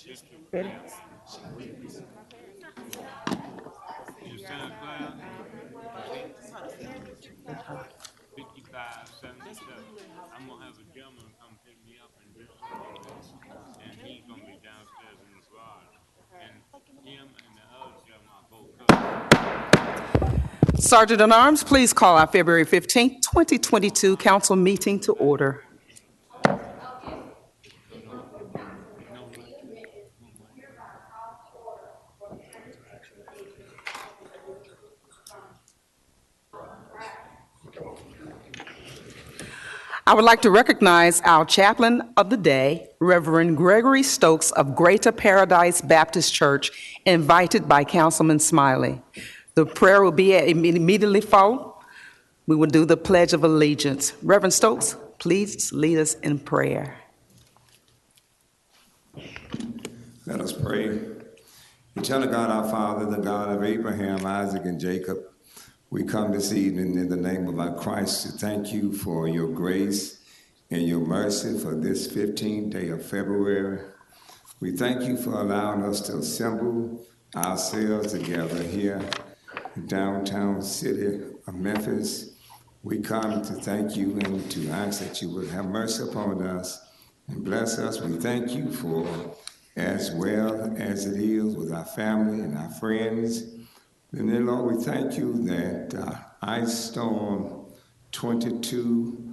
Ready? In Santa Clara, 5577. I'm gonna have a gentleman come pick me up in just a little bit, and he's gonna be downstairs in the garage. And him and the other gentleman are both cousins. Sergeant at Arms, please call our February 15th, 2022 council meeting to order. I would like to recognize our chaplain of the day, Reverend Gregory Stokes of Greater Paradise Baptist Church, invited by Councilman Smiley. The prayer will be immediately followed. We will do the Pledge of Allegiance. Reverend Stokes, please lead us in prayer. Let us pray. Eternal God, our Father, the God of Abraham, Isaac, and Jacob, we come this evening in the name of our Christ to thank you for your grace and your mercy for this 15th day of February. We thank you for allowing us to assemble ourselves together here in downtown city of Memphis. We come to thank you and to ask that you would have mercy upon us and bless us. We thank you for, as well as it is with our family and our friends. And then, Lord, we thank you that Ice Storm 22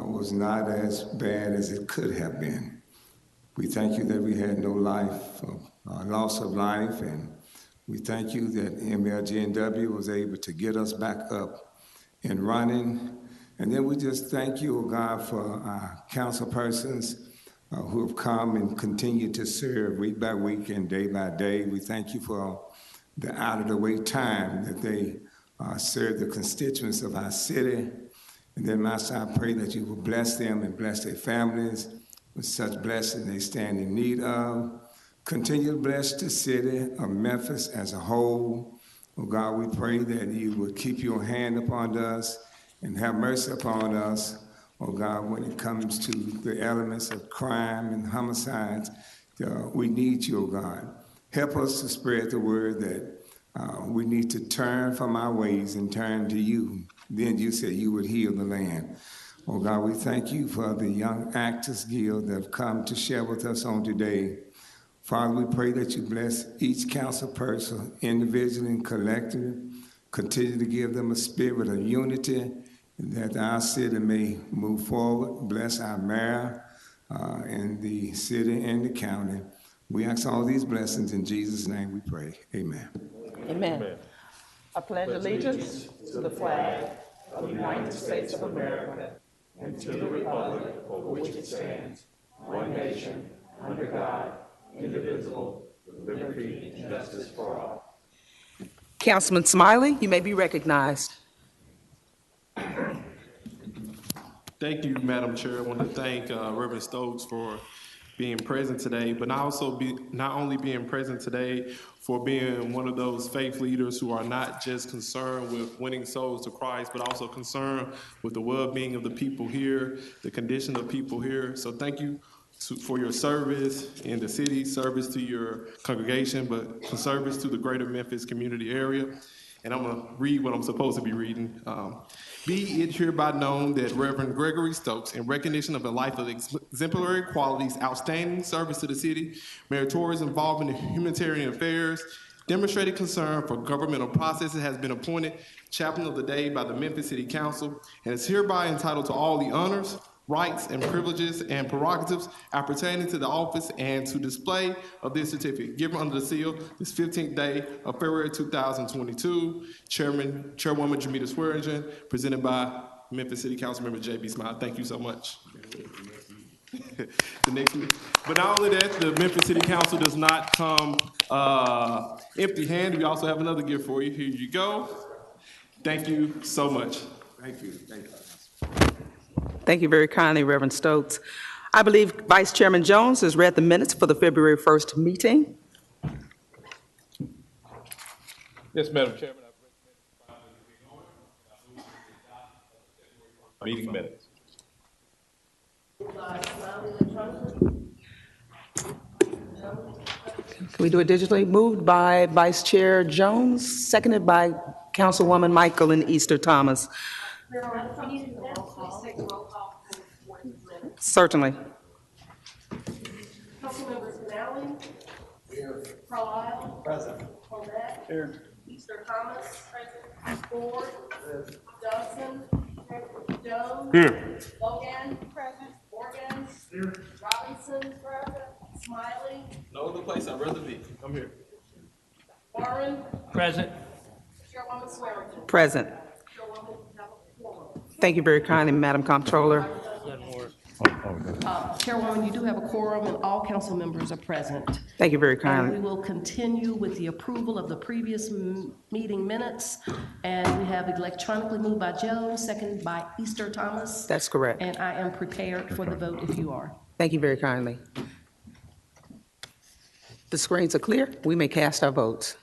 was not as bad as it could have been. We thank you that we had no loss of life, and we thank you that MLGNW was able to get us back up and running. And then we just thank you, oh God, for our council persons who have come and continue to serve week by week and day by day. We thank you for the out-of-the-way time that they serve the constituents of our city. And then, Master, I pray that you will bless them and bless their families with such blessing they stand in need of. Continue to bless the city of Memphis as a whole. Oh God, we pray that you would keep your hand upon us and have mercy upon us. Oh God, when it comes to the elements of crime and homicides, we need you, oh God. Help us to spread the word that we need to turn from our ways and turn to you. Then you said you would heal the land. Oh God, we thank you for the Young Actors Guild that have come to share with us on today. Father, we pray that you bless each council person individually and collectively. Continue to give them a spirit of unity that our city may move forward. Bless our mayor and the city and the county. We ask all these blessings in Jesus' name we pray. Amen. Amen. Amen. I pledge allegiance to the flag of the United States of America and to the republic for which it stands, one nation, under God, indivisible, with liberty and justice for all. Councilman Smiley, you may be recognized. Thank you, Madam Chair. I want to thank Reverend Stokes for being present today, but not only being present today, for being one of those faith leaders who are not just concerned with winning souls to Christ, but also concerned with the well-being of the people here, the condition of people here. So thank you for your service in the city, service to your congregation, but service to the greater Memphis community area. And I'm going to read what I'm supposed to be reading. Be it hereby known that Reverend Gregory Stokes, in recognition of a life of exemplary qualities, outstanding service to the city, meritorious involvement in humanitarian affairs, demonstrated concern for governmental processes, has been appointed Chaplain of the Day by the Memphis City Council, and is hereby entitled to all the honors, rights, and privileges and prerogatives appertaining to the office and to display of this certificate given under the seal this 15th day of February 2022. Chairwoman Jamita Swearingen, presented by Memphis City Council Member J.B. Smile. Thank you so much. But not only that, the Memphis City Council does not come empty-handed. We also have another gift for you. Here you go. Thank you so much. Thank you. Thank you. Thank you very kindly, Reverend Stokes. I believe Vice Chairman Jones has read the minutes for the February 1st meeting. Yes, Madam Chairman, I've read the minutes. Meeting minutes. Can we do it digitally? Moved by Vice Chair Jones, seconded by Councilwoman Michael and Easter Thomas. Certainly. Councilmembers Canali. Here. Carlisle. Present. Colette. Here. Easter Thomas. Present. Ford. Johnson. Jones. Here. Logan. Present. Morgan. Here. Robinson. Present. Smiley. No other place I'd rather be. I'm here. Warren. Present. Chairwoman Swearingen. Present. Chairwoman Quorum. Thank you very kindly, Madam Comptroller. Chairwoman, you do have a quorum and all council members are present. Thank you very And kindly. we will continue with the approval of the previous meeting minutes. And we have electronically moved by Jones, seconded by Easter Thomas. That's correct. And I am prepared for the vote if you are. Thank you very kindly. The screens are clear. We may cast our votes.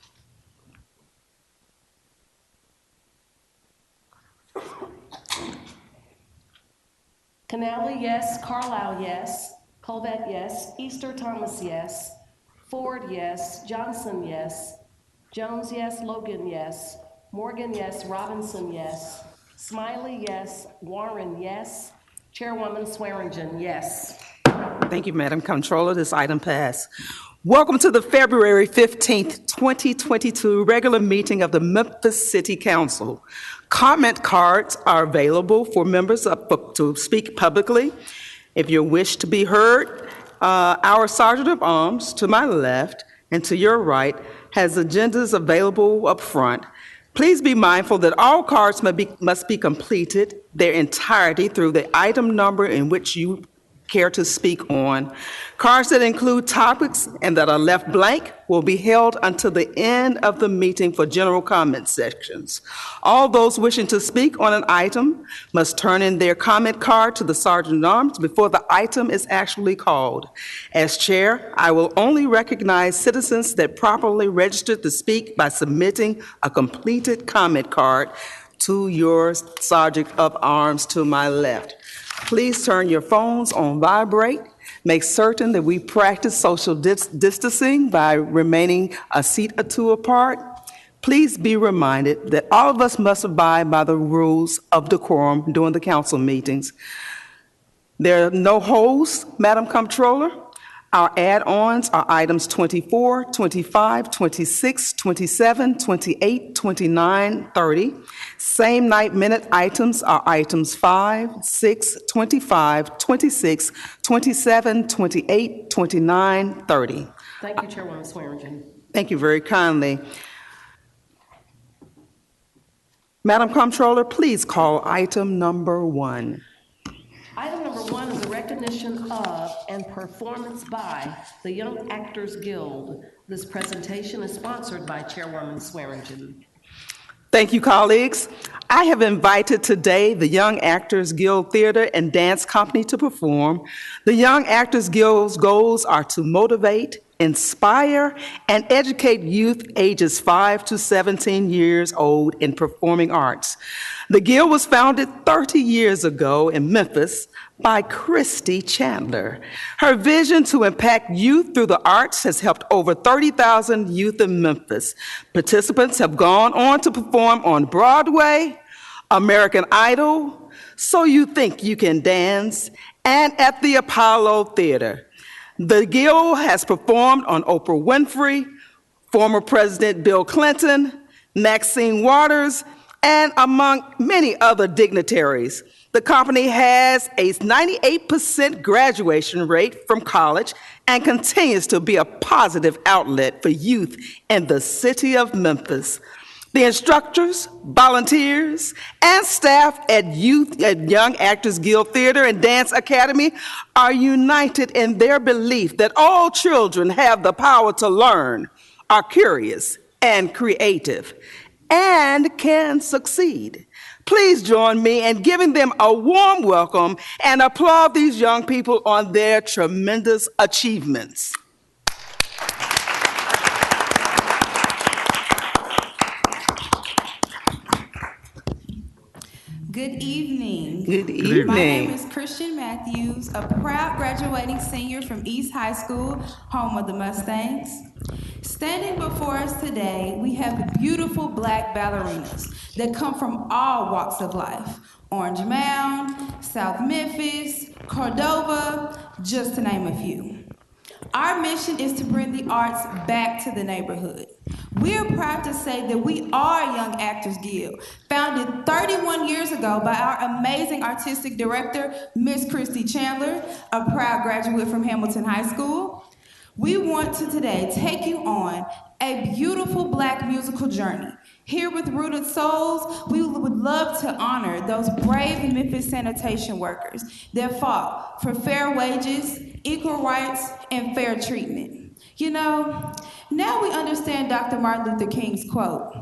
Canali, yes. Carlisle, yes. Colvett, yes. Easter Thomas, yes. Ford, yes. Johnson, yes. Jones, yes. Logan, yes. Morgan, yes. Robinson, yes. Smiley, yes. Warren, yes. Chairwoman Swearingen, yes. Thank you, Madam Comptroller. This item passed. Welcome to the February 15th, 2022 regular meeting of the Memphis City Council. Comment cards are available for members to speak publicly. If you wish to be heard, our Sergeant of Arms to my left and to your right has agendas available up front. Please be mindful that all cards must be completed their entirety through the item number in which you care to speak on. Cards that include topics and that are left blank will be held until the end of the meeting for general comment sections. All those wishing to speak on an item must turn in their comment card to the Sergeant at Arms before the item is actually called. As chair, I will only recognize citizens that properly registered to speak by submitting a completed comment card to your Sergeant of Arms to my left. Please turn your phones on vibrate. Make certain that we practice social distancing by remaining a seat or two apart. Please be reminded that all of us must abide by the rules of decorum during the council meetings. There are no holds, Madam Comptroller. Our add-ons are items 24, 25, 26, 27, 28, 29, 30. Same night minute items are items 5, 6, 25, 26, 27, 28, 29, 30. Thank you, Chairwoman Swearingen. Thank you very kindly. Madam Comptroller, please call item number 1. Item number 1 is a recognition of and performance by the Young Actors Guild. This presentation is sponsored by Chairwoman Swearingen. Thank you, colleagues. I have invited today the Young Actors Guild Theater and Dance Company to perform. The Young Actors Guild's goals are to motivate, inspire, and educate youth ages 5 to 17 years old in performing arts. The Guild was founded 30 years ago in Memphis by Christy Chandler. Her vision to impact youth through the arts has helped over 30,000 youth in Memphis. Participants have gone on to perform on Broadway, American Idol, So You Think You Can Dance, and at the Apollo Theater. The Guild has performed on Oprah Winfrey, former President Bill Clinton, Maxine Waters, and among many other dignitaries. The company has a 98% graduation rate from college and continues to be a positive outlet for youth in the city of Memphis. The instructors, volunteers, and staff at Young Actors Guild Theater and Dance Academy are united in their belief that all children have the power to learn, are curious and creative, and can succeed. Please join me in giving them a warm welcome and applaud these young people on their tremendous achievements. Good evening. Good evening. My name is Christian Matthews, a proud graduating senior from East High School, home of the Mustangs. Standing before us today, we have beautiful black ballerinas that come from all walks of life. Orange Mound, South Memphis, Cordova, just to name a few. Our mission is to bring the arts back to the neighborhood. We are proud to say that we are Young Actors Guild, founded 31 years ago by our amazing artistic director, Miss Christy Chandler, a proud graduate from Hamilton High School. We want to today take you on a beautiful black musical journey. Here with Rooted Souls, we would love to honor those brave Memphis sanitation workers that fought for fair wages, equal rights, and fair treatment. You know, now we understand Dr. Martin Luther King's quote,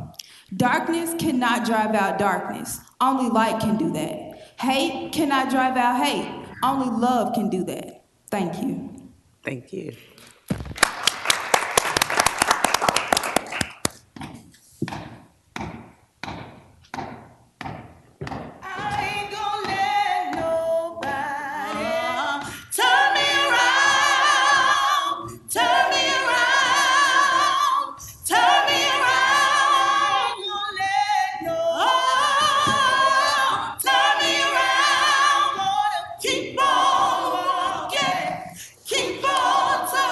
"Darkness cannot drive out darkness, only light can do that. Hate cannot drive out hate, only love can do that." Thank you. Thank you. Keep on walking, keep on talking.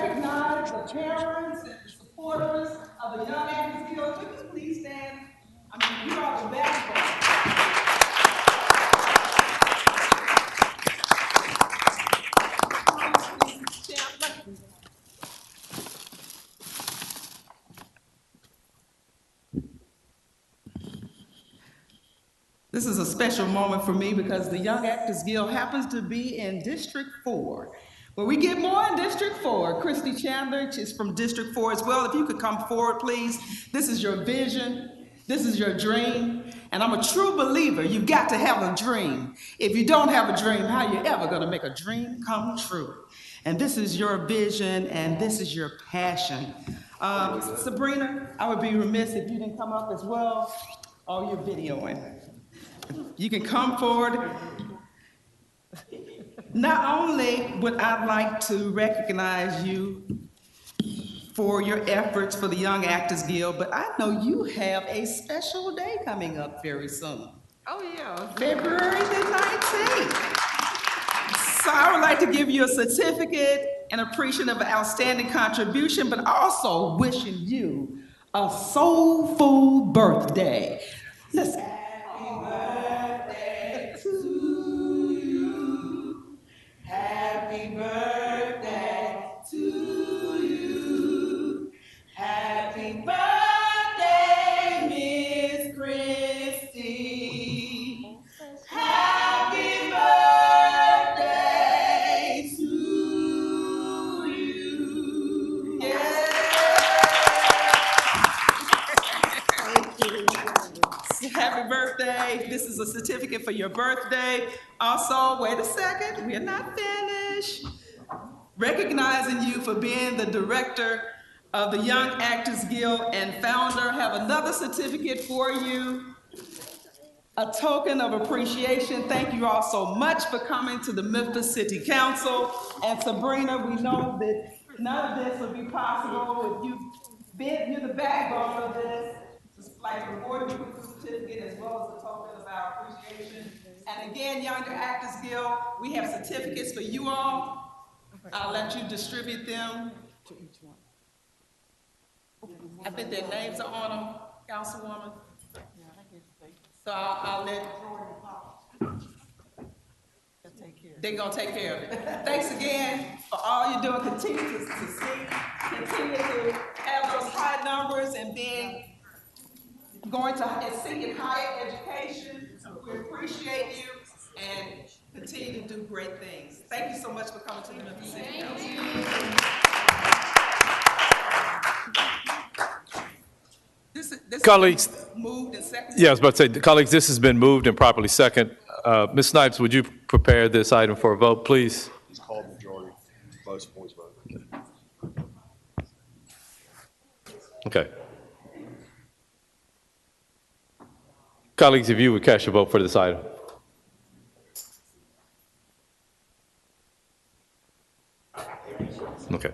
recognize the parents and the supporters of the Young Actors Guild. Would you please stand? I mean, you are the backbone. This is a special moment for me because the Young Actors Guild happens to be in District 4. But we get more in District 4. Christy Chandler is from District 4 as well. If you could come forward, please. This is your vision. This is your dream. And I'm a true believer. You've got to have a dream. If you don't have a dream, how are you ever going to make a dream come true? And this is your vision, and this is your passion. Sabrina, I would be remiss if you didn't come up as well. Oh, you're videoing. You can come forward. Not only would I like to recognize you for your efforts for the Young Actors Guild, but I know you have a special day coming up very soon. Oh, yeah. February the 19th. So I would like to give you a certificate and appreciation of an outstanding contribution, but also wishing you a soulful birthday. Listen. Happy birthday to you. Happy birthday to you. Happy birthday, Miss Christie. Happy birthday to you. Yeah. Happy birthday. This is a certificate for your birthday. Also, wait a second, we're not finished. Recognizing you for being the director of the Young Actors Guild and founder, have another certificate for you. A token of appreciation. Thank you all so much for coming to the Memphis City Council. And Sabrina, we know that none of this would be possible if you're the backbone of this. Just like reward you with the certificate as well as a token of our appreciation. And again, Younger Actors Guild, we have certificates for you all. I'll let you distribute them to each one. I think their names are on them, Councilwoman. So I'll let they're gonna take care of it. Thanks again for all you're doing. Continue to have those high numbers and going to and seeking higher education. We appreciate you and continue to do great things. Thank you so much for coming to the Memphis City Council. This Colleagues, moved and seconded. yeah, I was about to say, colleagues, this has been moved and properly second. Ms. Snipes, would you prepare this item for a vote, please? It's called majority, votes, voice vote. Okay. Colleagues, if you would cast your vote for this item. Okay.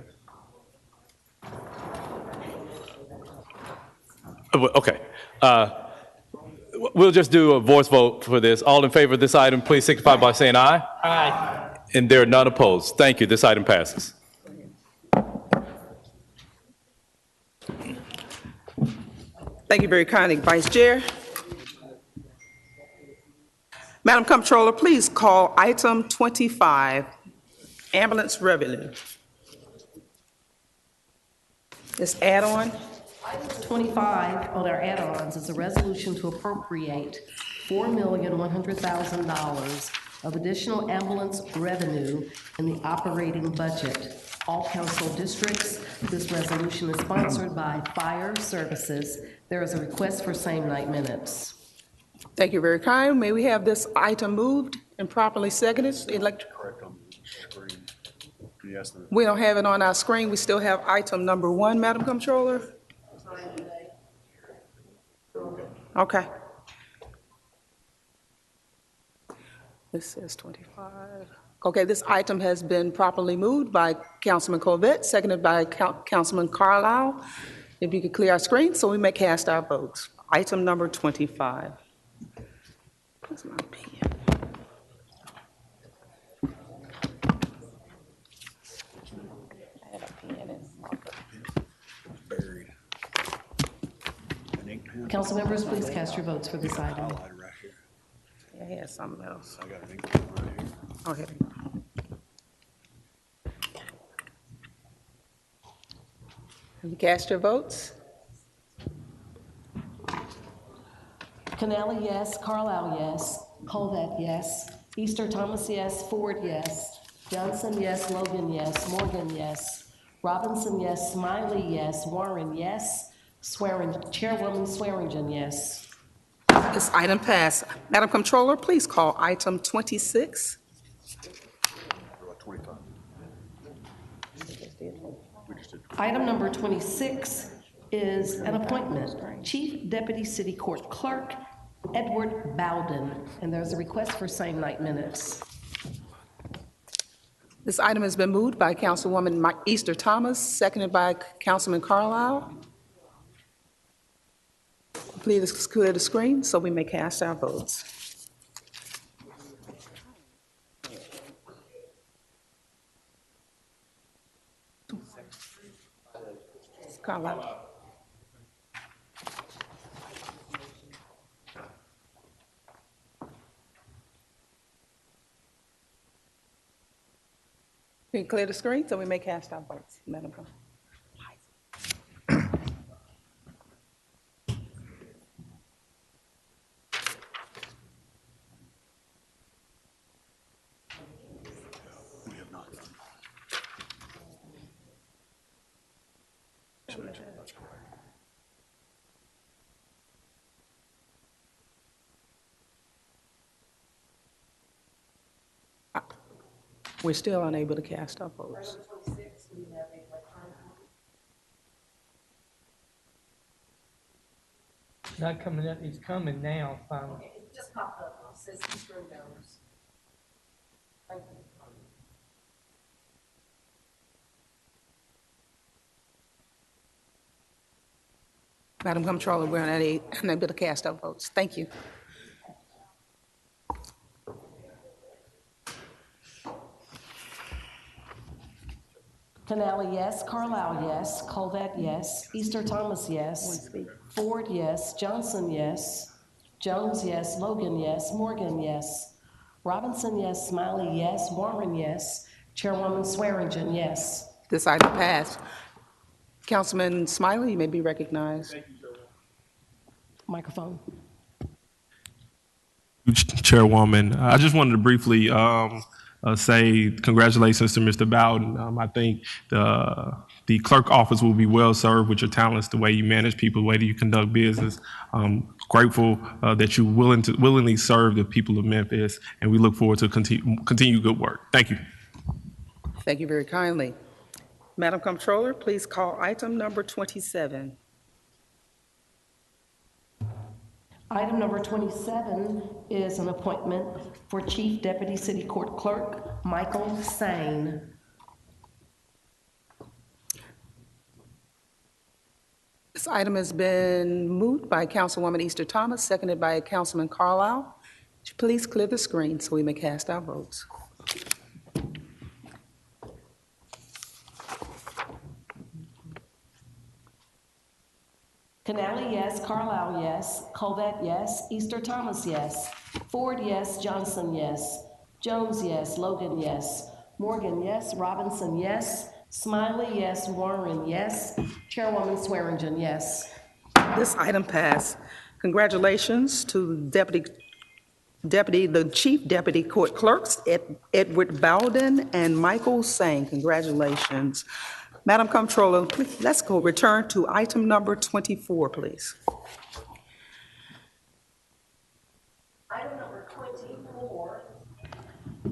Okay. We'll just do a voice vote for this. All in favor of this item, please signify by saying aye. Aye. And there are none opposed. Thank you. This item passes. Thank you very kindly, Vice Chair. Madam Comptroller, please call item 25, ambulance revenue. This add-on. Item 25 on our add-ons is a resolution to appropriate $4,100,000 of additional ambulance revenue in the operating budget. All council districts. This resolution is sponsored by Fire Services. There is a request for same-night minutes. Thank you very kind. May we have this item moved and properly seconded? Correct on the screen. Yes, We don't have it on our screen. We still have item number 1, Madam Comptroller. Okay. This says 25. Okay, this item has been properly moved by Councilman Corbett, seconded by Councilman Carlisle. If you could clear our screen so we may cast our votes. Item number 25. Where's my pen? I had a pen Council members, please cast your votes for this item. Highlighter right here. Yeah, he has something else. I got an ink right here. Go ahead. Have you cast your votes? Canali, yes. Carlisle, yes. Colvett, yes. Easter Thomas, yes. Ford, yes. Johnson, yes. Logan, yes. Morgan, yes. Robinson, yes. Smiley, yes. Warren, yes. Chairwoman Swearingen, yes. This item passed. Madam Controller, please call item 26. Or 25. We just did. Item number 26 is an appointment. Chief Deputy City Court Clerk, Edward Bowden. And there's a request for same night minutes. This item has been moved by Councilwoman Easter Thomas, seconded by Councilman Carlisle. Please clear the screen so we may cast our votes. Carlisle. Can you clear the screen so we may cast our votes, Madam Clerk? We have not done. So that's correct. We're still unable to cast our votes. Not coming up, it's coming now, finally. It just popped up, it says Easter numbers. Thank you. Madam Comptroller, we're unable to cast our votes. Thank you. Canali, yes. Carlisle, yes. Colvett, yes. Easter Thomas, yes. Ford, yes. Johnson, yes. Jones, yes. Logan, yes. Morgan, yes. Robinson, yes. Smiley, yes. Warren, yes. Chairwoman Swearingen, yes. This item passed. Councilman Smiley, you may be recognized. Microphone. Chairwoman, I just wanted to briefly say congratulations to Mr. Bowden. I think the clerk office will be well served with your talents, the way you manage people, the way that you conduct business. Grateful that you willingly serve the people of Memphis, and we look forward to continue good work. Thank you. Thank you very kindly. Madam Comptroller, please call item number 27. Item number 27 is an appointment for Chief Deputy City Court Clerk, Michael Sane. This item has been moved by Councilwoman Easter Thomas, seconded by Councilman Carlisle. Would you please clear the screen so we may cast our votes? Canali, yes. Carlisle, yes. Colvett, yes. Easter Thomas, yes. Ford, yes. Johnson, yes. Jones, yes. Logan, yes. Morgan, yes. Robinson, yes. Smiley, yes. Warren, yes. Chairwoman Swearingen, yes. This item passed. Congratulations to the Chief Deputy Court Clerks, Edward Bowden and Michael Sane. Congratulations. Madam Comptroller, please, let's go return to item number 24, please. Item number 24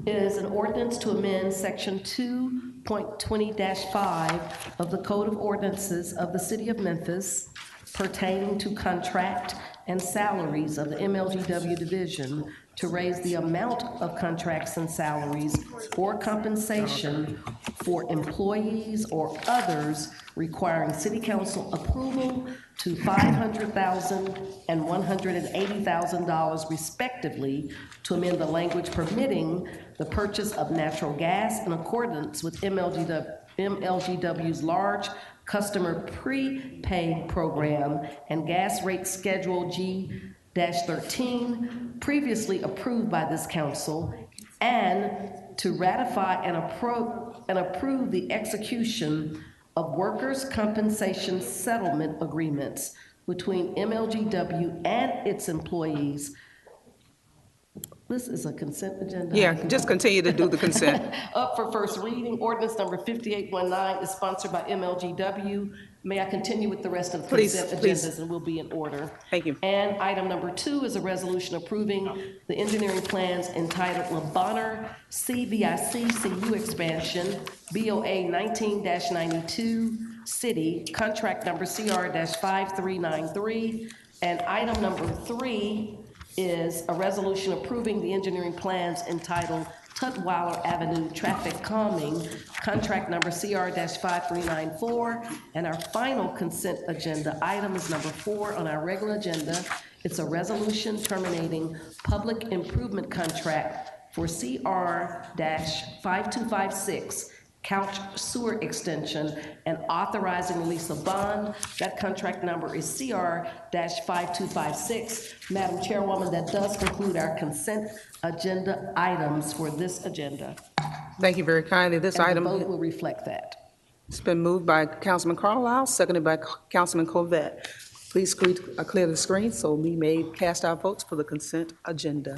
is an ordinance to amend section 2.20-5 of the Code of Ordinances of the City of Memphis pertaining to contract and salaries of the MLGW Division to raise the amount of contracts and salaries or compensation for employees or others requiring City Council approval to $500,000 and $180,000 respectively, to amend the language permitting the purchase of natural gas in accordance with MLGW MLGW's large customer prepay program and gas rate schedule G-13 previously approved by this council, and to ratify and approve the execution of workers' compensation settlement agreements between MLGW and its employees. This is a consent agenda. Yeah, just continue to do the consent. Up for first reading, ordinance number 5819 is sponsored by MLGW. May I continue with the rest of the consent agendas, and we'll be in order. Thank you. And item number 2 is a resolution approving the engineering plans entitled LeBonner CVIC CU expansion, BOA 19-92, City, contract number CR-5393. And item number 3 is a resolution approving the engineering plans entitled Tutwiler Avenue Traffic Calming, contract number CR-5394. And our final consent agenda item is number 4 on our regular agenda. It's a resolution terminating public improvement contract for CR-5256, Couch Sewer Extension, and authorizing release of bond. That contract number is CR-5256. Madam Chairwoman, that does conclude our consent agenda items for this agenda. Thank you very kindly. This And item the vote will reflect that. has been moved by Councilman Carlisle, seconded by Councilman Covette. Please clear the screen so we may cast our votes for the consent agenda.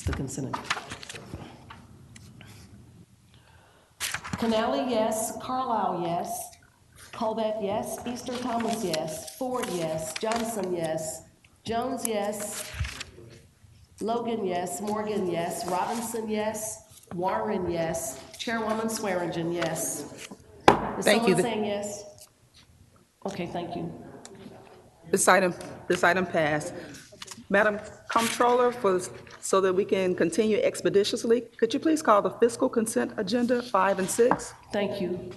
The consent agenda. Canali, yes. Carlisle, yes. Covette, yes. Easter Thomas, yes. Ford, yes. Johnson, yes. Jones, yes. Logan, yes. Morgan, yes. Robinson, yes. Warren, yes. Chairwoman Swearingen, yes. Is Thank you. someone saying yes? Okay, thank you. This item passed. Madam Comptroller, so that we can continue expeditiously, could you please call the fiscal consent agenda 5 and 6? Thank you.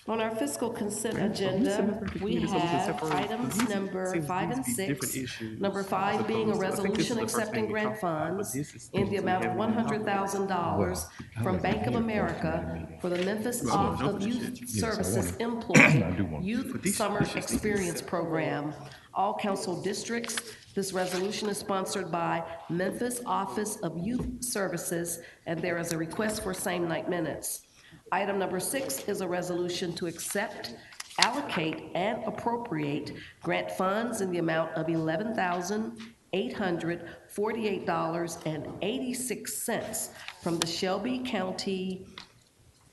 On our fiscal consent agenda, we have items number 5 and 6. Number 5 being a resolution accepting grant funds in the amount of $100,000 from Bank of America for the Memphis Office of Youth Services Employee Youth Summer Experience Program. All council districts. This resolution is sponsored by Memphis Office of Youth Services, and there is a request for same-night minutes. Item number 6 is a resolution to accept, allocate, and appropriate grant funds in the amount of $11,848.86 from the Shelby County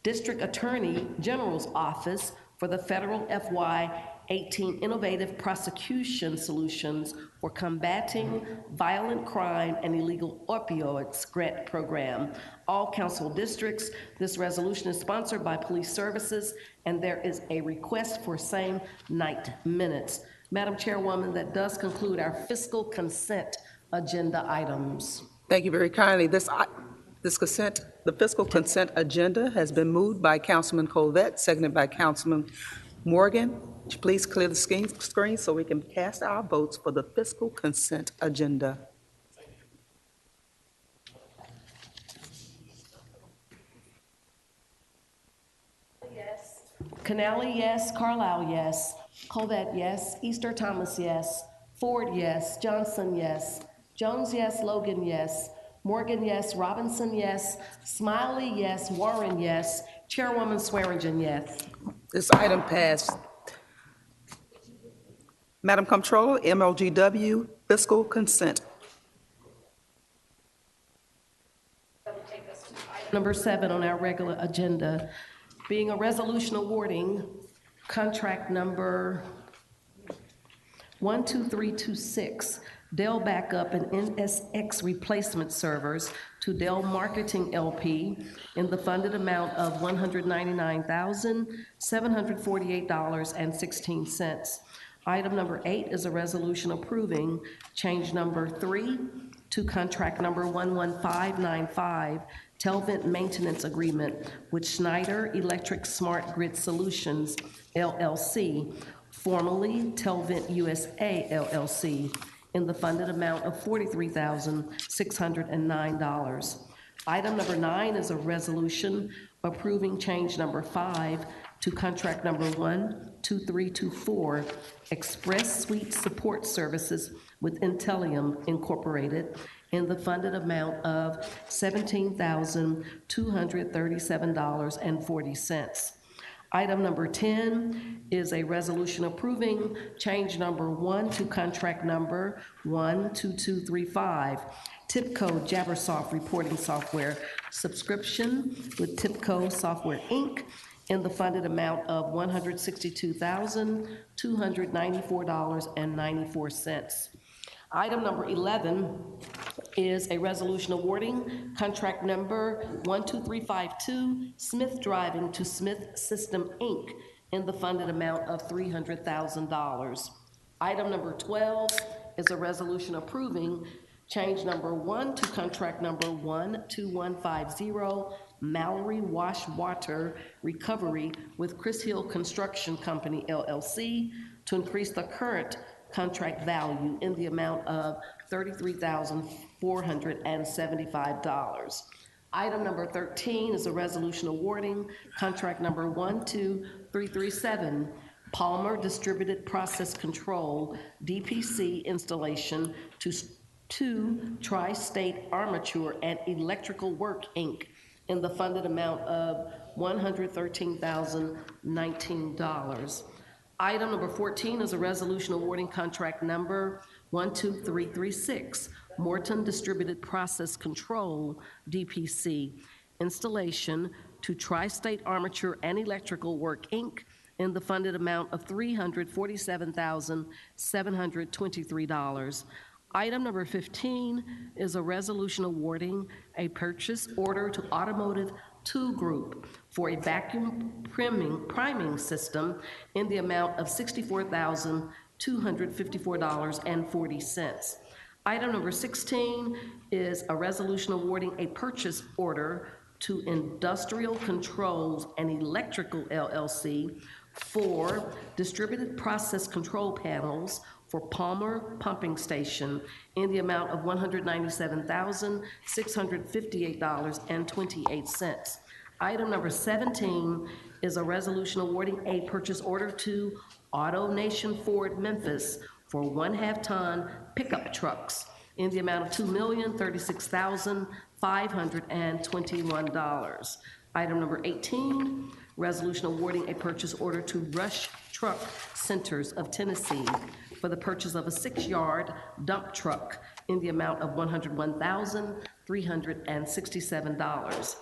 District Attorney General's Office for the Federal FY18 Innovative Prosecution Solutions for Combating Violent Crime and Illegal Opioids Grant Program. All council districts. This resolution is sponsored by Police Services, and there is a request for same night minutes. Madam Chairwoman, that does conclude our fiscal consent agenda items. Thank you very kindly. The fiscal consent agenda has been moved by Councilman Covette, seconded by Councilman Morgan. Would you please clear the screen so we can cast our votes for the fiscal consent agenda? Canali, yes. Carlisle, yes. Covette, yes. Easter Thomas, yes. Ford, yes. Johnson, yes. Jones, yes. Logan, yes. Morgan, yes. Robinson, yes. Smiley, yes. Warren, yes. Chairwoman Swearingen, yes. This item passed. Madam Comptroller, MLGW, fiscal consent. Number 7 on our regular agenda, being a resolution awarding contract number 12326, Dell Backup and NSX replacement servers to Dell Marketing LP in the funded amount of $199,748.16. Item number 8 is a resolution approving change number 3 to contract number 11595, Telvent Maintenance Agreement with Schneider Electric Smart Grid Solutions, LLC, formerly Telvent USA, LLC, in the funded amount of $43,609. Item number 9 is a resolution approving change number 5 to contract number 12324, Express Suite Support Services with Intellium Incorporated, in the funded amount of $17,237.40. Item number 10 is a resolution approving change number 1 to contract number 12235, TIPCO Jabbersoft Reporting Software subscription with TIPCO Software, Inc., in the funded amount of $162,294.94. Item number 11 is a resolution awarding contract number 12352, Smith Driving to Smith System, Inc., in the funded amount of $300,000. Item number 12 is a resolution approving change number 1 to contract number 12150, Mallory Wash Water Recovery with Chris Hill Construction Company, LLC, to increase the current contract value in the amount of $33,475. Item number 13 is a resolution awarding contract number 12337, Palmer Distributed Process Control, DPC installation to Tri-State Armature and Electrical Work, Inc., in the funded amount of $113,019. Item number 14 is a resolution awarding contract number 12336, Morton Distributed Process Control, DPC, installation to Tri-State Armature and Electrical Work, Inc., in the funded amount of $347,723. Item number 15 is a resolution awarding a purchase order to Automotive Tool Group for a vacuum priming system in the amount of $64,254.40. Item number 16 is a resolution awarding a purchase order to Industrial Controls and Electrical, LLC, for distributed process control panels for Palmer Pumping Station in the amount of $197,658.28. Item number 17 is a resolution awarding a purchase order to AutoNation Ford Memphis for 1/2 ton pickup trucks in the amount of $2,036,521. Item number 18, resolution awarding a purchase order to Rush Truck Centers of Tennessee for the purchase of a 6-yard dump truck in the amount of $101,367.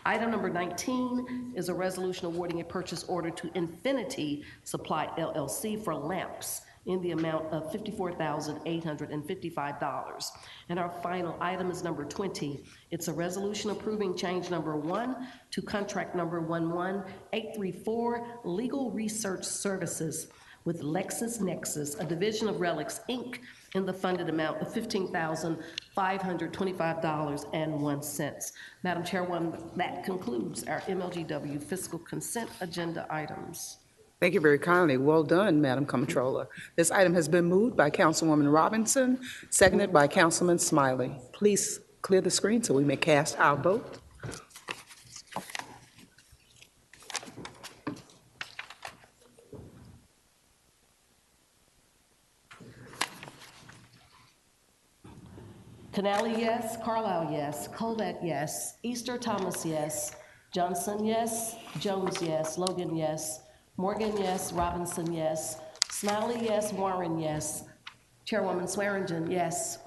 Item number 19 is a resolution awarding a purchase order to Infinity Supply, LLC, for lamps in the amount of $54,855. And our final item is number 20. It's a resolution approving change number 1 to contract number 11834, Legal Research Services with LexisNexis, a division of Relics, Inc., in the funded amount of $15,525.01. Madam Chairwoman, that concludes our MLGW fiscal consent agenda items. Thank you very kindly. Well done, Madam Comptroller. This item has been moved by Councilwoman Robinson, seconded by Councilman Smiley. Please clear the screen so we may cast our vote. Canali, yes. Carlisle, yes. Colvett, yes. Easter Thomas, yes. Johnson, yes. Jones, yes. Logan, yes. Morgan, yes. Robinson, yes. Smiley, yes. Warren, yes. Chairwoman Swearingen, yes.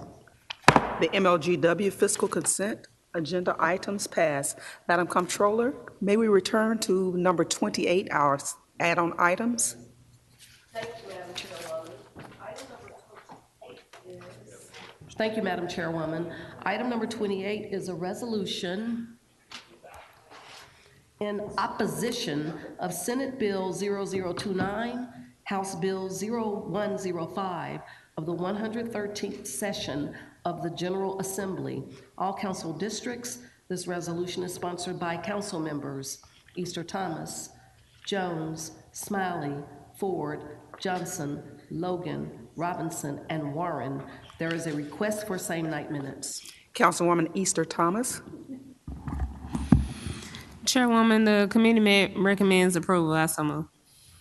The MLGW fiscal consent agenda items pass. Madam Comptroller, may we return to number 28, our add-on items? Thank you, Madam Chairwoman. Item number 28 is... Thank you, Madam Chairwoman. Item number 28 is a resolution in opposition of Senate Bill 0029, House Bill 0105 of the 113th session of the General Assembly, all council districts, This resolution is sponsored by council members Easter Thomas, Jones, Smiley, Ford, Johnson, Logan, Robinson, and Warren. There is a request for same night minutes. Councilwoman Easter Thomas. Chairwoman, the committee recommends approval. I so move.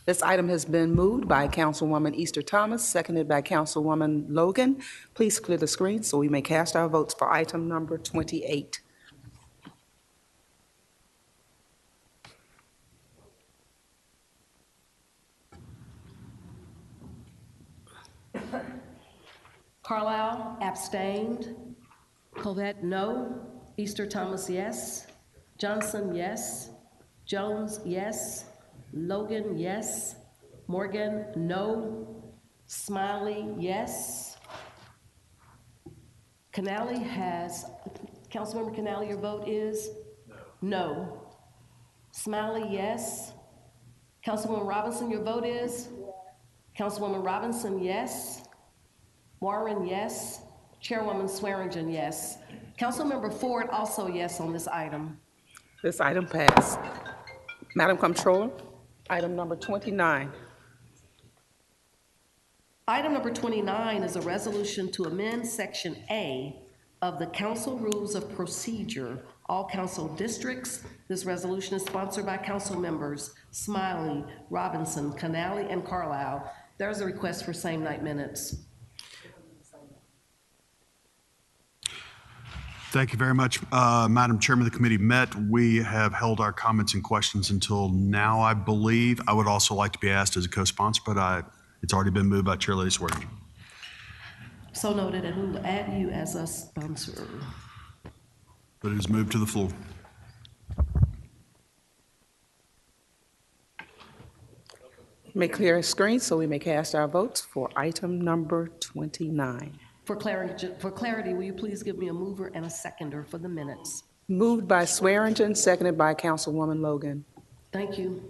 This item has been moved by Councilwoman Easter Thomas, seconded by Councilwoman Logan. Please clear the screen so we may cast our votes for item number 28. Carlisle abstained. Covett, no. Easter Thomas, yes. Johnson, yes. Jones, yes. Logan, yes. Morgan, no. Smiley, yes. Canali has, Councilmember Canali, your vote is? No. Smiley, yes. Councilwoman Robinson, your vote is? Councilwoman Robinson, yes. Warren, yes. Chairwoman Swearingen, yes. Councilmember Ford, also yes on this item. This item passed. Madam Comptroller, item number 29. Item number 29 is a resolution to amend Section A of the Council Rules of Procedure, all council districts. This resolution is sponsored by council members Smiley, Robinson, Canali, and Carlisle. There is a request for same night minutes. Thank you very much. Madam Chairman, the committee met. We have held our comments and questions until now, I believe. I would also like to be asked as a co-sponsor, but it's already been moved by Chair Lady Swearingen. So noted, and we will add you as a sponsor. But it is moved to the floor. May clear a screen so we may cast our votes for item number 29. For clarity, will you please give me a mover and a seconder for the minutes? Moved by Swearingen, seconded by Councilwoman Logan. Thank you.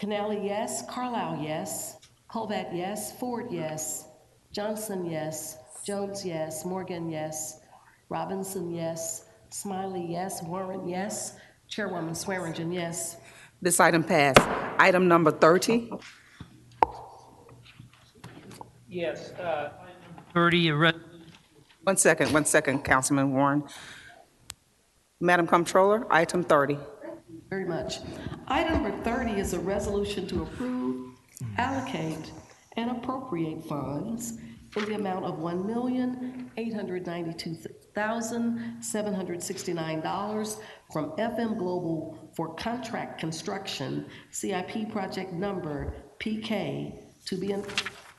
Canali, yes. Carlisle, yes. Covett, yes. Ford, yes. Johnson, yes. Jones, yes. Morgan, yes. Robinson, yes. Smiley, yes. Warren, yes. Chairwoman Swearingen, yes. This item passed. Item number 30. Yes, 30, One second, Councilman Warren. Madam Comptroller, item 30. Very much. Item number 30 is a resolution to approve, allocate, and appropriate funds in the amount of $1,892,769 from FM Global for contract construction, CIP project number PK to be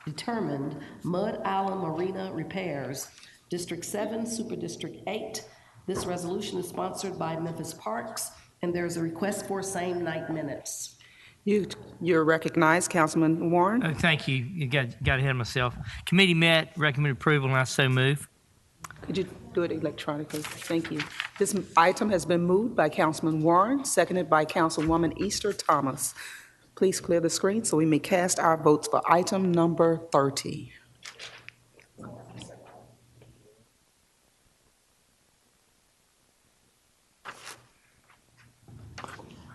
determined, Mud Island Marina repairs, District 7, Super District 8. This resolution is sponsored by Memphis Parks, and there's a request for same night minutes. You're recognized, Councilman Warren. thank you. You got ahead of myself. Committee met, recommend approval, and I so move. Could you do it electronically? Thank you. This item has been moved by Councilman Warren, seconded by Councilwoman Easter Thomas. Please clear the screen so we may cast our votes for item number 30.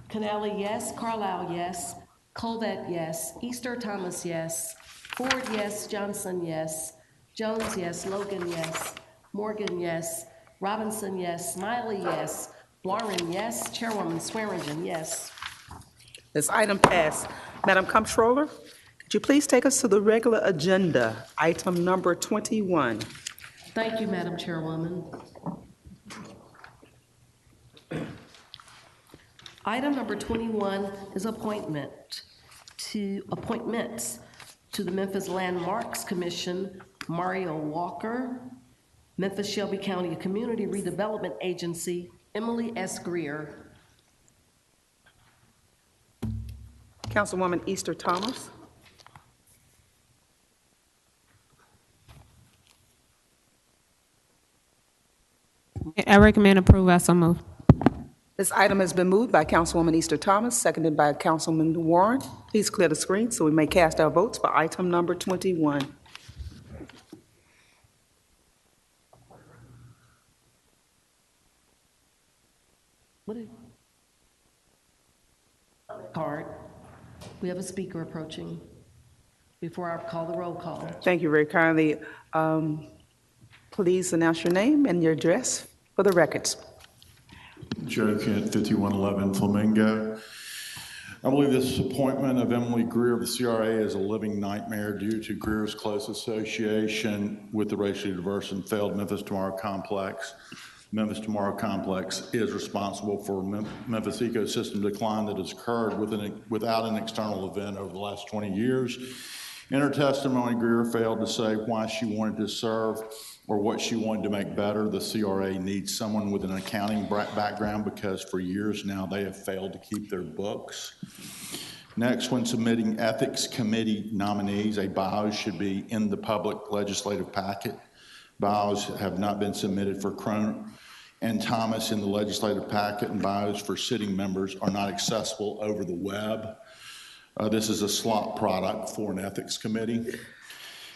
Canali, yes. Carlisle, yes. Covett, yes. Easter Thomas, yes. Ford, yes. Johnson, yes. Jones, yes. Logan, yes. Morgan, yes. Robinson, yes. Smiley, yes. Warren, yes. Chairwoman Swearingen, yes. This item passed. Madam Comptroller, could you please take us to the regular agenda, item number 21? Thank you, Madam Chairwoman. Item number 21 is appointments to the Memphis Landmarks Commission, Mario Walker, Memphis Shelby County Community Redevelopment Agency, Emily S. Greer. Councilwoman Easter Thomas. I recommend approval. I so move. This item has been moved by Councilwoman Easter Thomas, seconded by Councilman Warren. Please clear the screen so we may cast our votes for item number 21. Card. We have a speaker approaching. Before I call the roll call. Thank you very kindly. Please announce your name and your address for the records. Joe Kent, 5111 Flamingo. I believe this appointment of Emily Greer of the CRA is a living nightmare due to Greer's close association with the racially diverse and failed Memphis Tomorrow Complex. Memphis Tomorrow Complex is responsible for Memphis ecosystem decline that has occurred without an external event over the last 20 years. In her testimony, Greer failed to say why she wanted to serve or what she wanted to make better. The CRA needs someone with an accounting background because for years now they have failed to keep their books. Next, when submitting ethics committee nominees, a bios should be in the public legislative packet. Bios have not been submitted for Krohn and Thomas in the legislative packet, and bios for sitting members are not accessible over the web. This is a slot product for an ethics committee.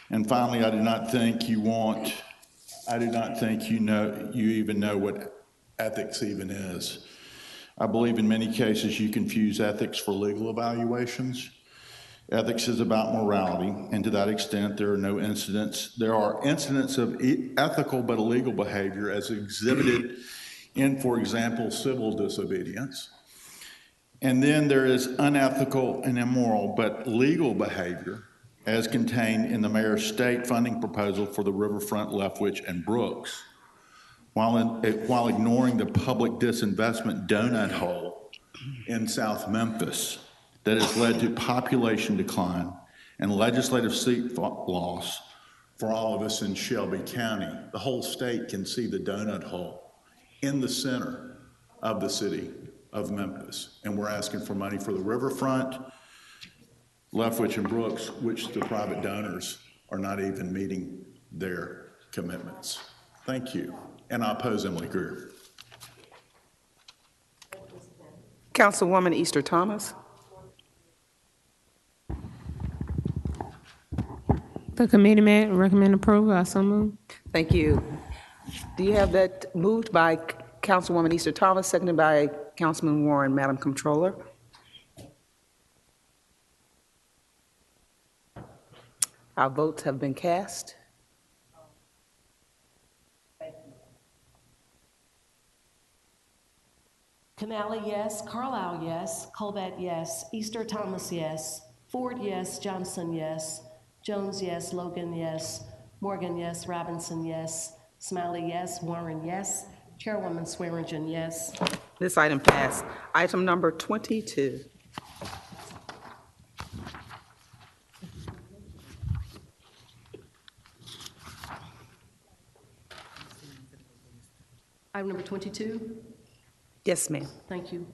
And finally, I do not think you even know what ethics even is. I believe in many cases you confuse ethics for legal evaluations. Ethics is about morality, and to that extent, there are incidents of ethical but illegal behavior as exhibited in, for example, civil disobedience. And then there is unethical and immoral but legal behavior as contained in the mayor's state funding proposal for the Riverfront, Leftwich, and Brooks, while ignoring the public disinvestment donut hole in South Memphis that has led to population decline and legislative seat loss for all of us in Shelby County. The whole state can see the donut hole in the center of the city of Memphis. And we're asking for money for the Riverfront, Leftwich, and Brooks, which the private donors are not even meeting their commitments. Thank you. And I oppose Emily Greer. Councilwoman Easter Thomas. The committee may recommend approval. I so move. Thank you. Do you have that moved by Councilwoman Easter Thomas, seconded by Councilman Warren, Madam Controller? Our votes have been cast. Canale, yes. Carlisle, yes. Colbert, yes. Easter Thomas, yes. Ford, yes. Johnson, yes. Jones, yes. Logan, yes. Morgan, yes. Robinson, yes. Smiley, yes. Warren, yes. Chairwoman Swearingen, yes. This item passed. Item number 22. Item number 22. Yes, ma'am. Thank you.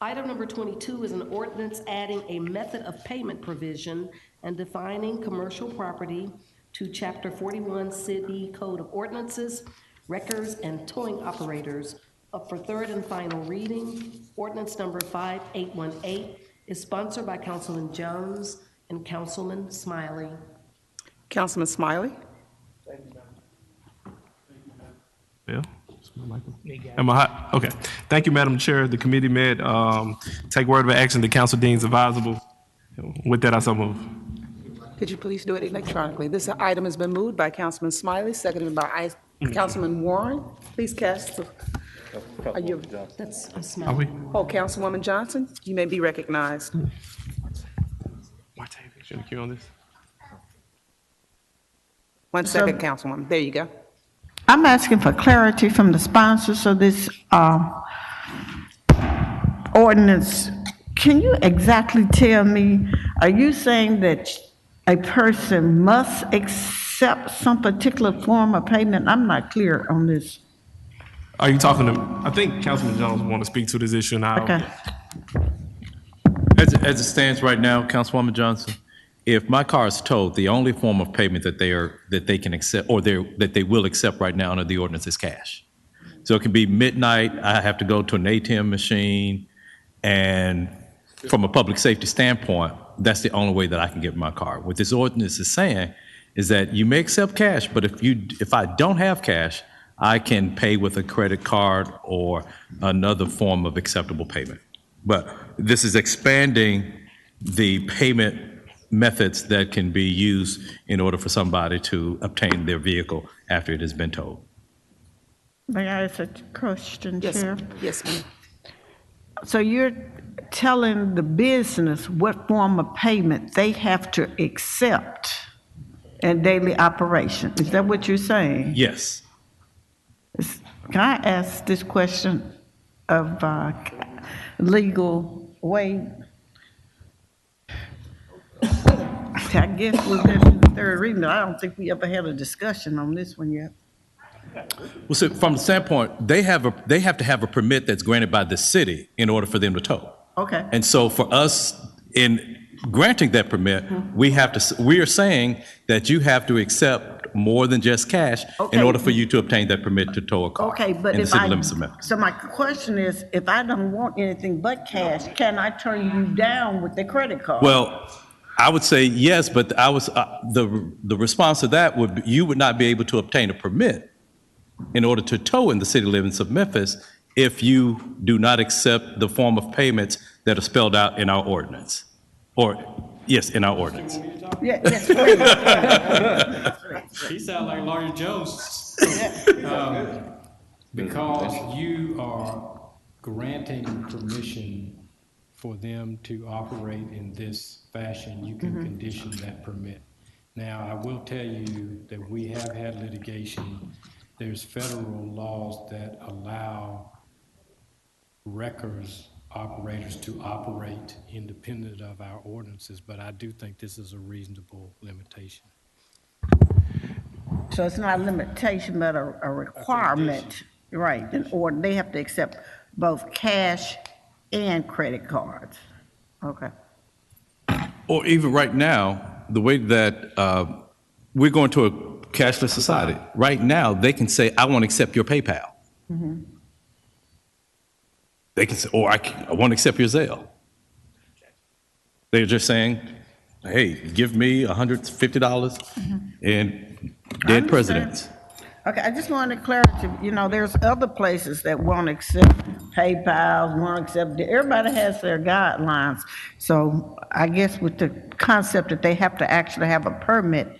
Item number 22 is an ordinance adding a method of payment provision and defining commercial property to Chapter 41 City Code of Ordinances, Wreckers and Towing Operators, up for third and final reading. Ordinance number 5818 is sponsored by Councilman Jones and Councilman Smiley. Councilman Smiley. Yeah. Am I hot? Okay. Thank you, Madam Chair. The committee met. Take word of action. The council deems advisable. With that, I so move. Could you please do it electronically? This item has been moved by Councilman Smiley, seconded by Councilman Warren. Please cast. That's a Smiley. Oh, Councilwoman Johnson, you may be recognized. Should I queue on this? 1 second, Councilwoman. There you go. I'm asking for clarity from the sponsors of this ordinance. Can you exactly tell me, are you saying that a person must accept some particular form of payment? I'm not clear on this. Are you talking to, I think Councilman Jones want to speak to this issue now. Okay. As it stands right now, Councilwoman Johnson, if my car is towed, the only form of payment that they can accept, or that they will accept right now under the ordinance, is cash. So it can be midnight, I have to go to an ATM machine, and from a public safety standpoint, that's the only way that I can get my car. What this ordinance is saying is that you may accept cash, but if I don't have cash, I can pay with a credit card or another form of acceptable payment. But this is expanding the payment methods that can be used in order for somebody to obtain their vehicle after it has been towed. May I ask a question, Yes, Chair? yes, ma'am. So you're telling the business what form of payment they have to accept in daily operation? Is that what you're saying? Yes. Can I ask this question of legal way? I guess we're in the third reading. I don't think we ever had a discussion on this one yet. Well, so from the standpoint, they have to have a permit that's granted by the city in order for them to tow. Okay. And so for us, in granting that permit, we are saying that you have to accept more than just cash in order for you to obtain that permit to tow a car. Okay, but in the if city limits of Memphis. so my question is, if I don't want anything but cash, can I turn you down with the credit card? Well, I would say yes, but the response to that would be, you would not be able to obtain a permit in order to tow in the city limits of Memphis if you do not accept the form of payments that are spelled out in our ordinance. Or, yes, in our ordinance. Yes, please. He sounds like Lawyer Jones. Because you are granting permission for them to operate in this fashion, you can condition that permit. Now, I will tell you that we have had litigation. There's federal laws that allow wreckers operators to operate independent of our ordinances, but I do think this is a reasonable limitation. So it's not a limitation, but a requirement, right? In order, they have to accept both cash and credit cards. Okay. Or even right now, the way that we're going to a cashless society. Right now, they can say, I want to accept your PayPal. Mm-hmm. They can say, or I want to accept your Zelle. They're just saying, hey, give me $150 and dead presidents. Okay, I just wanted clarity. You know, there's other places that won't accept PayPal, won't accept, everybody has their guidelines. So I guess with the concept that they have to actually have a permit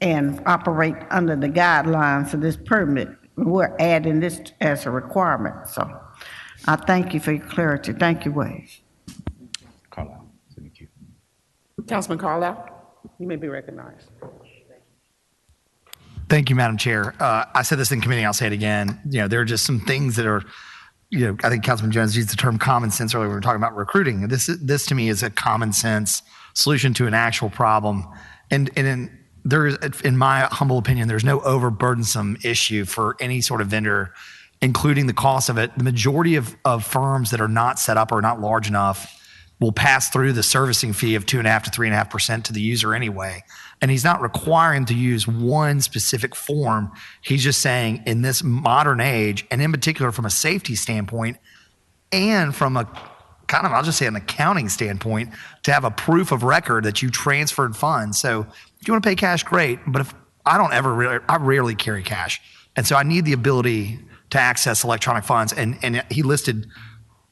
and operate under the guidelines of this permit, we're adding this as a requirement. So I thank you for your clarity. Thank you, Wade. Carlisle, thank you. Councilman Carlisle, you may be recognized. Thank you, Madam Chair. I said this in committee, I'll say it again. You know, there are just some things that are, you know, I think Councilman Jones used the term common sense earlier when we were talking about recruiting. This to me is a common sense solution to an actual problem. And there is, in my humble opinion, there's no overburdensome issue for any sort of vendor, including the cost of it. The majority of firms that are not set up or not large enough will pass through the servicing fee of 2.5% to 3.5% to the user anyway. And he's not requiring to use one specific form. He's just saying in this modern age, and in particular from a safety standpoint, and from a kind of, I'll just say an accounting standpoint, to have a proof of record that you transferred funds. So if you want to pay cash, great. But if I rarely carry cash. And so I need the ability to access electronic funds. And he listed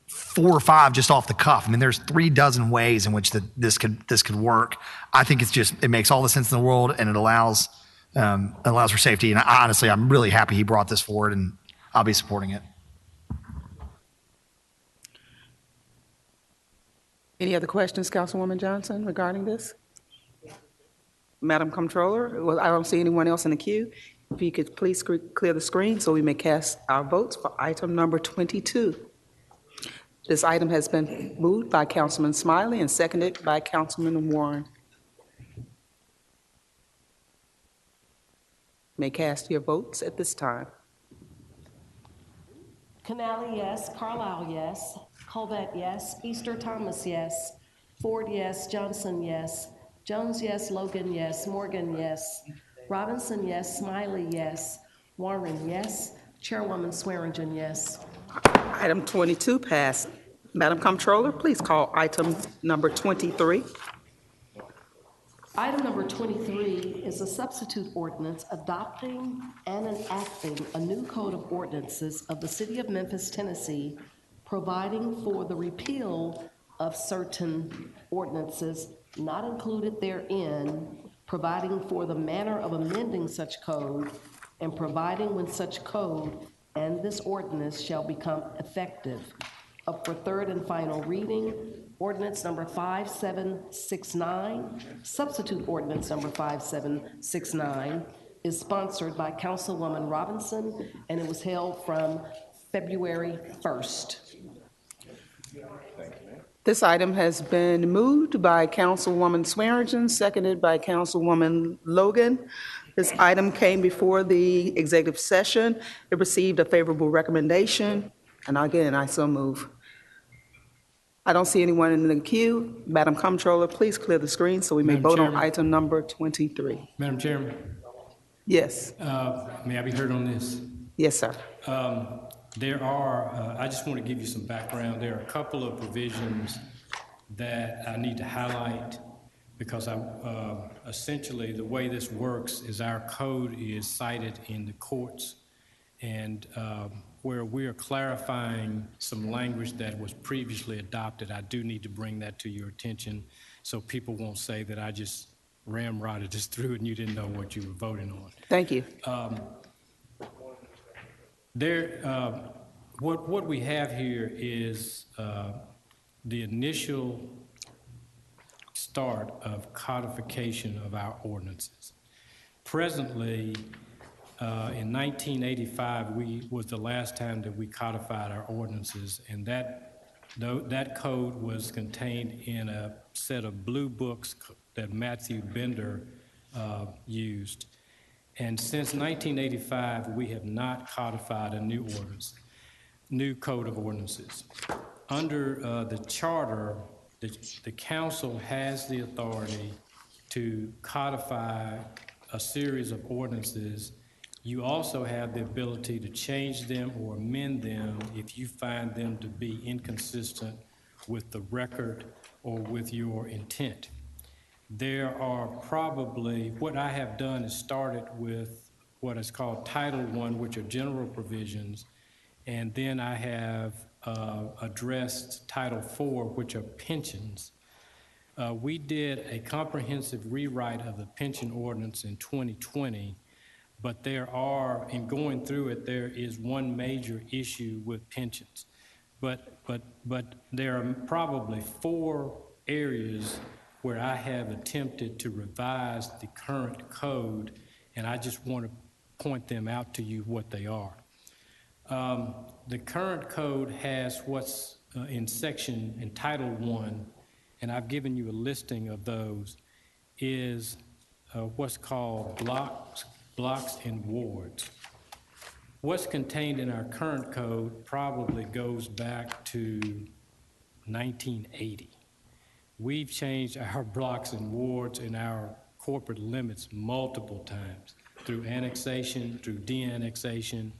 4 or 5 just off the cuff. I mean, there's 36 ways in which this could work. I think it makes all the sense in the world, and it allows for safety. And honestly, I'm really happy he brought this forward, and I'll be supporting it. Any other questions, Councilwoman Johnson, regarding this? Madam Comptroller, well, I don't see anyone else in the queue. If you could please clear the screen so we may cast our votes for item number 22. This item has been moved by Councilman Smiley and seconded by Councilman Warren. May cast your votes at this time. Canali, yes. Carlisle, yes. Colvett, yes. Easter Thomas, yes. Ford, yes. Johnson, yes. Jones, yes. Logan, yes. Morgan, yes. Robinson, yes. Smiley, yes. Warren, yes. Chairwoman Swearingen, yes. Item 22 passed. Madam Comptroller, please call item number 23. Item number 23 is a substitute ordinance adopting and enacting a new code of ordinances of the City of Memphis, Tennessee, providing for the repeal of certain ordinances not included therein, providing for the manner of amending such code, and providing when such code and this ordinance shall become effective. Up for third and final reading, ordinance number 5769, substitute ordinance number 5769, is sponsored by Councilwoman Robinson, and it was held from February 1st. This item has been moved by Councilwoman Swearingen, seconded by Councilwoman Logan. This item came before the executive session. It received a favorable recommendation, and again, I so move. I don't see anyone in the queue. Madam Comptroller, please clear the screen so we may Madam vote on Chairman. item number 23. Madam Chairman, Yes. may I be heard on this? Yes, sir. There are, I just want to give you some background. There are a couple of provisions that I need to highlight because essentially the way this works is our code is cited in the courts, and where we are clarifying some language that was previously adopted, I do need to bring that to your attention so people won't say that I just ramrodded this through and you didn't know what you were voting on. Thank you. What we have here is the initial start of codification of our ordinances. Presently, in 1985, was the last time that we codified our ordinances, and that code was contained in a set of blue books that Matthew Bender used. And since 1985, we have not codified a new code of ordinances. Under the charter, the council has the authority to codify a series of ordinances. You also have the ability to change them or amend them if you find them to be inconsistent with the record or with your intent. There are probably, what I have done is started with what is called Title I, which are general provisions, and then I have addressed Title IV, which are pensions. We did a comprehensive rewrite of the pension ordinance in 2020, but in going through it, there is one major issue with pensions. But there are probably 4 areas where I have attempted to revise the current code, and I just want to point them out to you what they are. The current code has what's in Title I, and I've given you a listing of those, is what's called blocks and wards. What's contained in our current code probably goes back to 1980. We've changed our blocks and wards and our corporate limits multiple times through annexation, through de-annexation,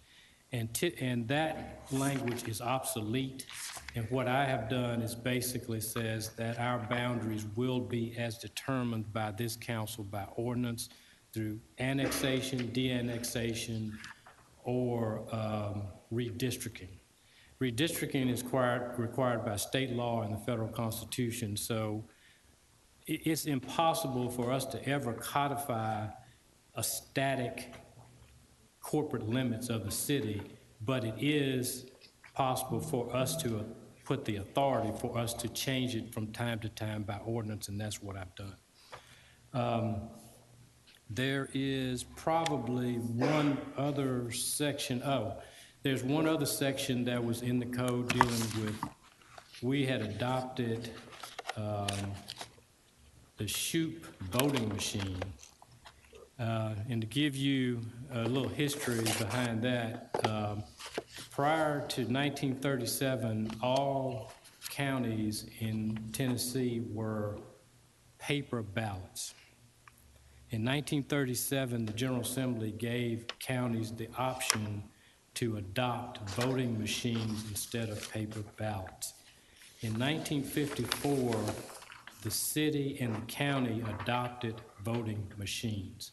and that language is obsolete. And what I have done is basically says that our boundaries will be as determined by this council by ordinance through annexation, de-annexation, or redistricting. Redistricting is required by state law and the federal constitution, so it's impossible for us to ever codify a static corporate limits of the city, but it is possible for us to put the authority for us to change it from time to time by ordinance, and that's what I've done. There is probably one other section. There's one other section that was in the code dealing with, we had adopted the Shoop voting machine. And to give you a little history behind that, prior to 1937, all counties in Tennessee were paper ballots. In 1937, the General Assembly gave counties the option to adopt voting machines instead of paper ballots. In 1954, the city and the county adopted voting machines.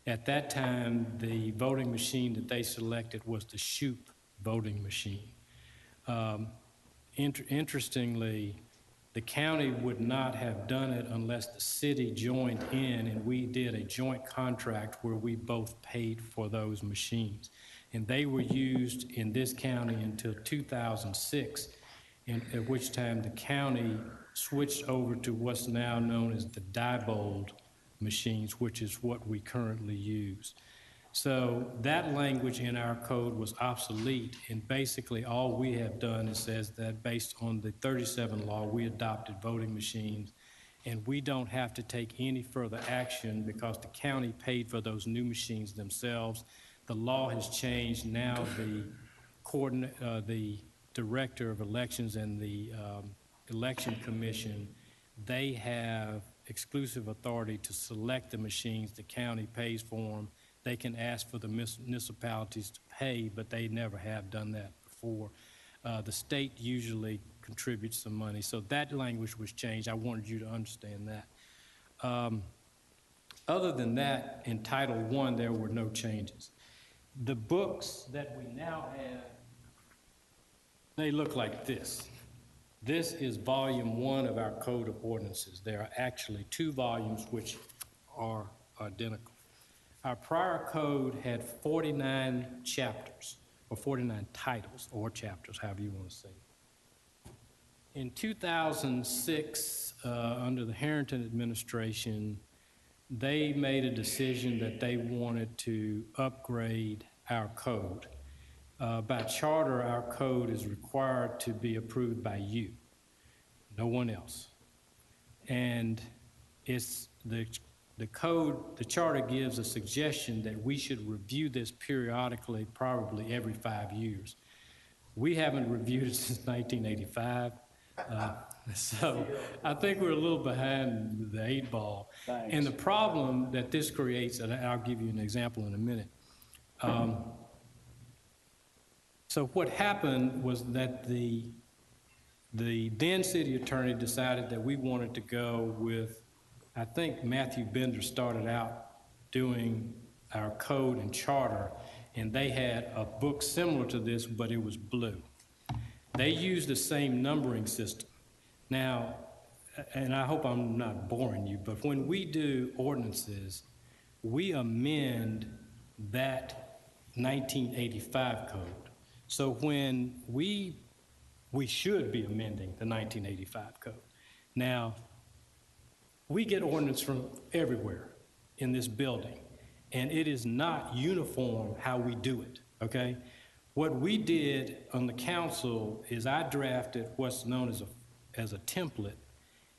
At that time, the voting machine that they selected was the Shoup voting machine. Interestingly, the county would not have done it unless the city joined in, and we did a joint contract where we both paid for those machines. And they were used in this county until 2006, at which time the county switched over to what's now known as the Diebold machines, which is what we currently use. So that language in our code was obsolete, and basically all we have done is says that based on the 37 law, we adopted voting machines, and we don't have to take any further action because the county paid for those new machines themselves. The law has changed. Now the director of elections and the election commission, they have exclusive authority to select the machines. The county pays for them. They can ask for the municipalities to pay, but they never have done that before. The state usually contributes some money. So that language was changed. I wanted you to understand that. Other than that, in Title I, there were no changes. The books that we now have, they look like this. This is volume 1 of our Code of Ordinances. There are actually 2 volumes which are identical. Our prior code had 49 chapters, or 49 titles, or chapters, however you want to say it. In 2006, under the Harrington administration, they made a decision that they wanted to upgrade our code. By charter, our code is required to be approved by you, no one else. And it's the code, the charter gives a suggestion that we should review this periodically, probably every 5 years. We haven't reviewed it since 1985. So I think we're a little behind the 8 ball. Thanks. And the problem that this creates, and I'll give you an example in a minute. So what happened was that the then city attorney decided that we wanted to go with, I think Matthew Bender started out doing our code and charter, and they had a book similar to this, but it was blue. They used the same numbering system. Now, and I hope I'm not boring you, but when we do ordinances, we amend that 1985 code. So when we should be amending the 1985 code. Now, we get ordinance from everywhere in this building, and it is not uniform how we do it, okay? What we did on the council is I drafted what's known as a template,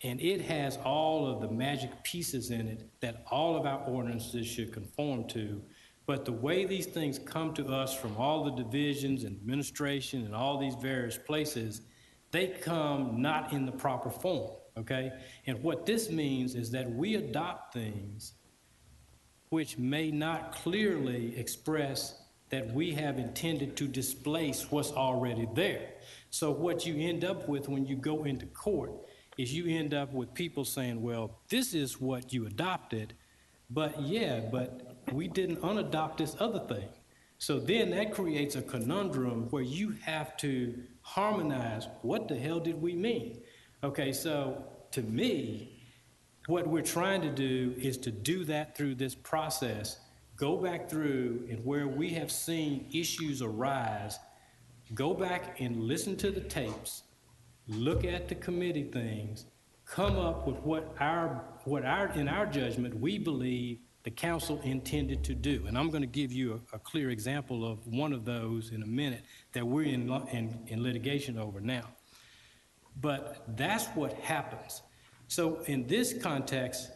and it has all of the magic pieces in it that all of our ordinances should conform to. But the way these things come to us from all the divisions and administration and all these various places, they come not in the proper form, okay? And what this means is that we adopt things which may not clearly express that we have intended to displace what's already there. So what you end up with when you go into court is you end up with people saying, well, this is what you adopted, but we didn't unadopt this other thing. So then that creates a conundrum where you have to harmonize, what the hell did we mean? Okay, so to me, what we're trying to do is to do that through this process, go back through, and where we have seen issues arise, go back and listen to the tapes, look at the committee things, come up with what in our judgment, we believe the council intended to do. And I'm going to give you a clear example of one of those in a minute that we're in litigation over now. But that's what happens. So in this context,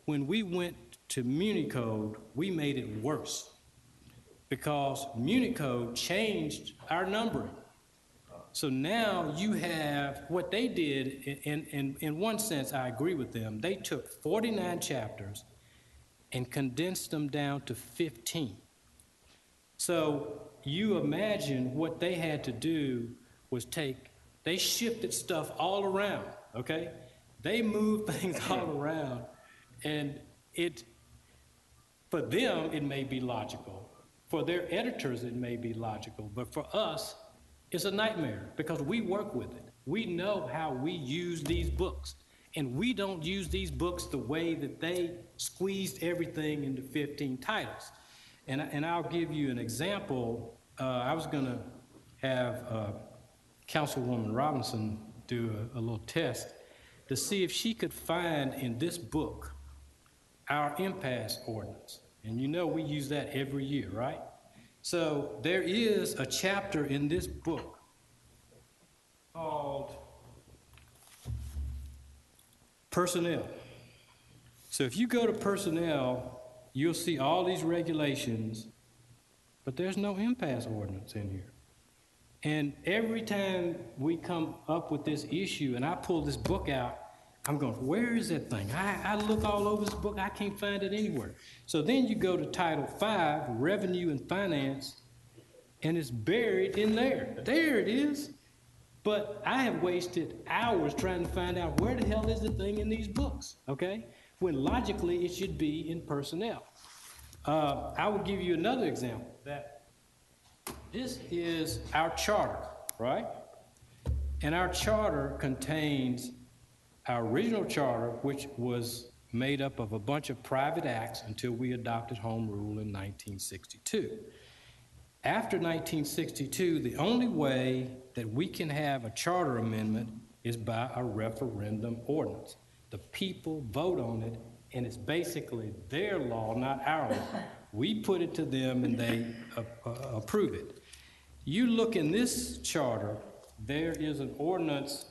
when we went to MuniCode, we made it worse because MuniCode changed our numbering. So now you have what they did, in one sense, I agree with them. They took 49 chapters and condensed them down to 15. So you imagine what they had to do was they shifted stuff all around, okay? They moved things all around, and for them, it may be logical. For their editors, it may be logical, but for us, it's a nightmare because we work with it. We know how we use these books, and we don't use these books the way that they squeezed everything into 15 titles. And I'll give you an example. I was going to have Councilwoman Robinson do a little test to see if she could find in this book our impasse ordinance. And you know we use that every year, right? So there is a chapter in this book called Personnel. So if you go to Personnel, you'll see all these regulations, but there's no impasse ordinance in here. And every time we come up with this issue and I pull this book out, I'm going, where is that thing? I look all over this book, I can't find it anywhere. So then you go to Title V, Revenue and Finance, and it's buried in there. There it is. But I have wasted hours trying to find out where the hell is the thing in these books, okay? When logically it should be in Personnel. I will give you another example. That this is our charter, right? And our charter contains our original charter, which was made up of a bunch of private acts until we adopted Home Rule in 1962. After 1962, the only way that we can have a charter amendment is by a referendum ordinance. The people vote on it, and it's basically their law, not our law. We put it to them, and they approve it. You look in this charter, there is an ordinance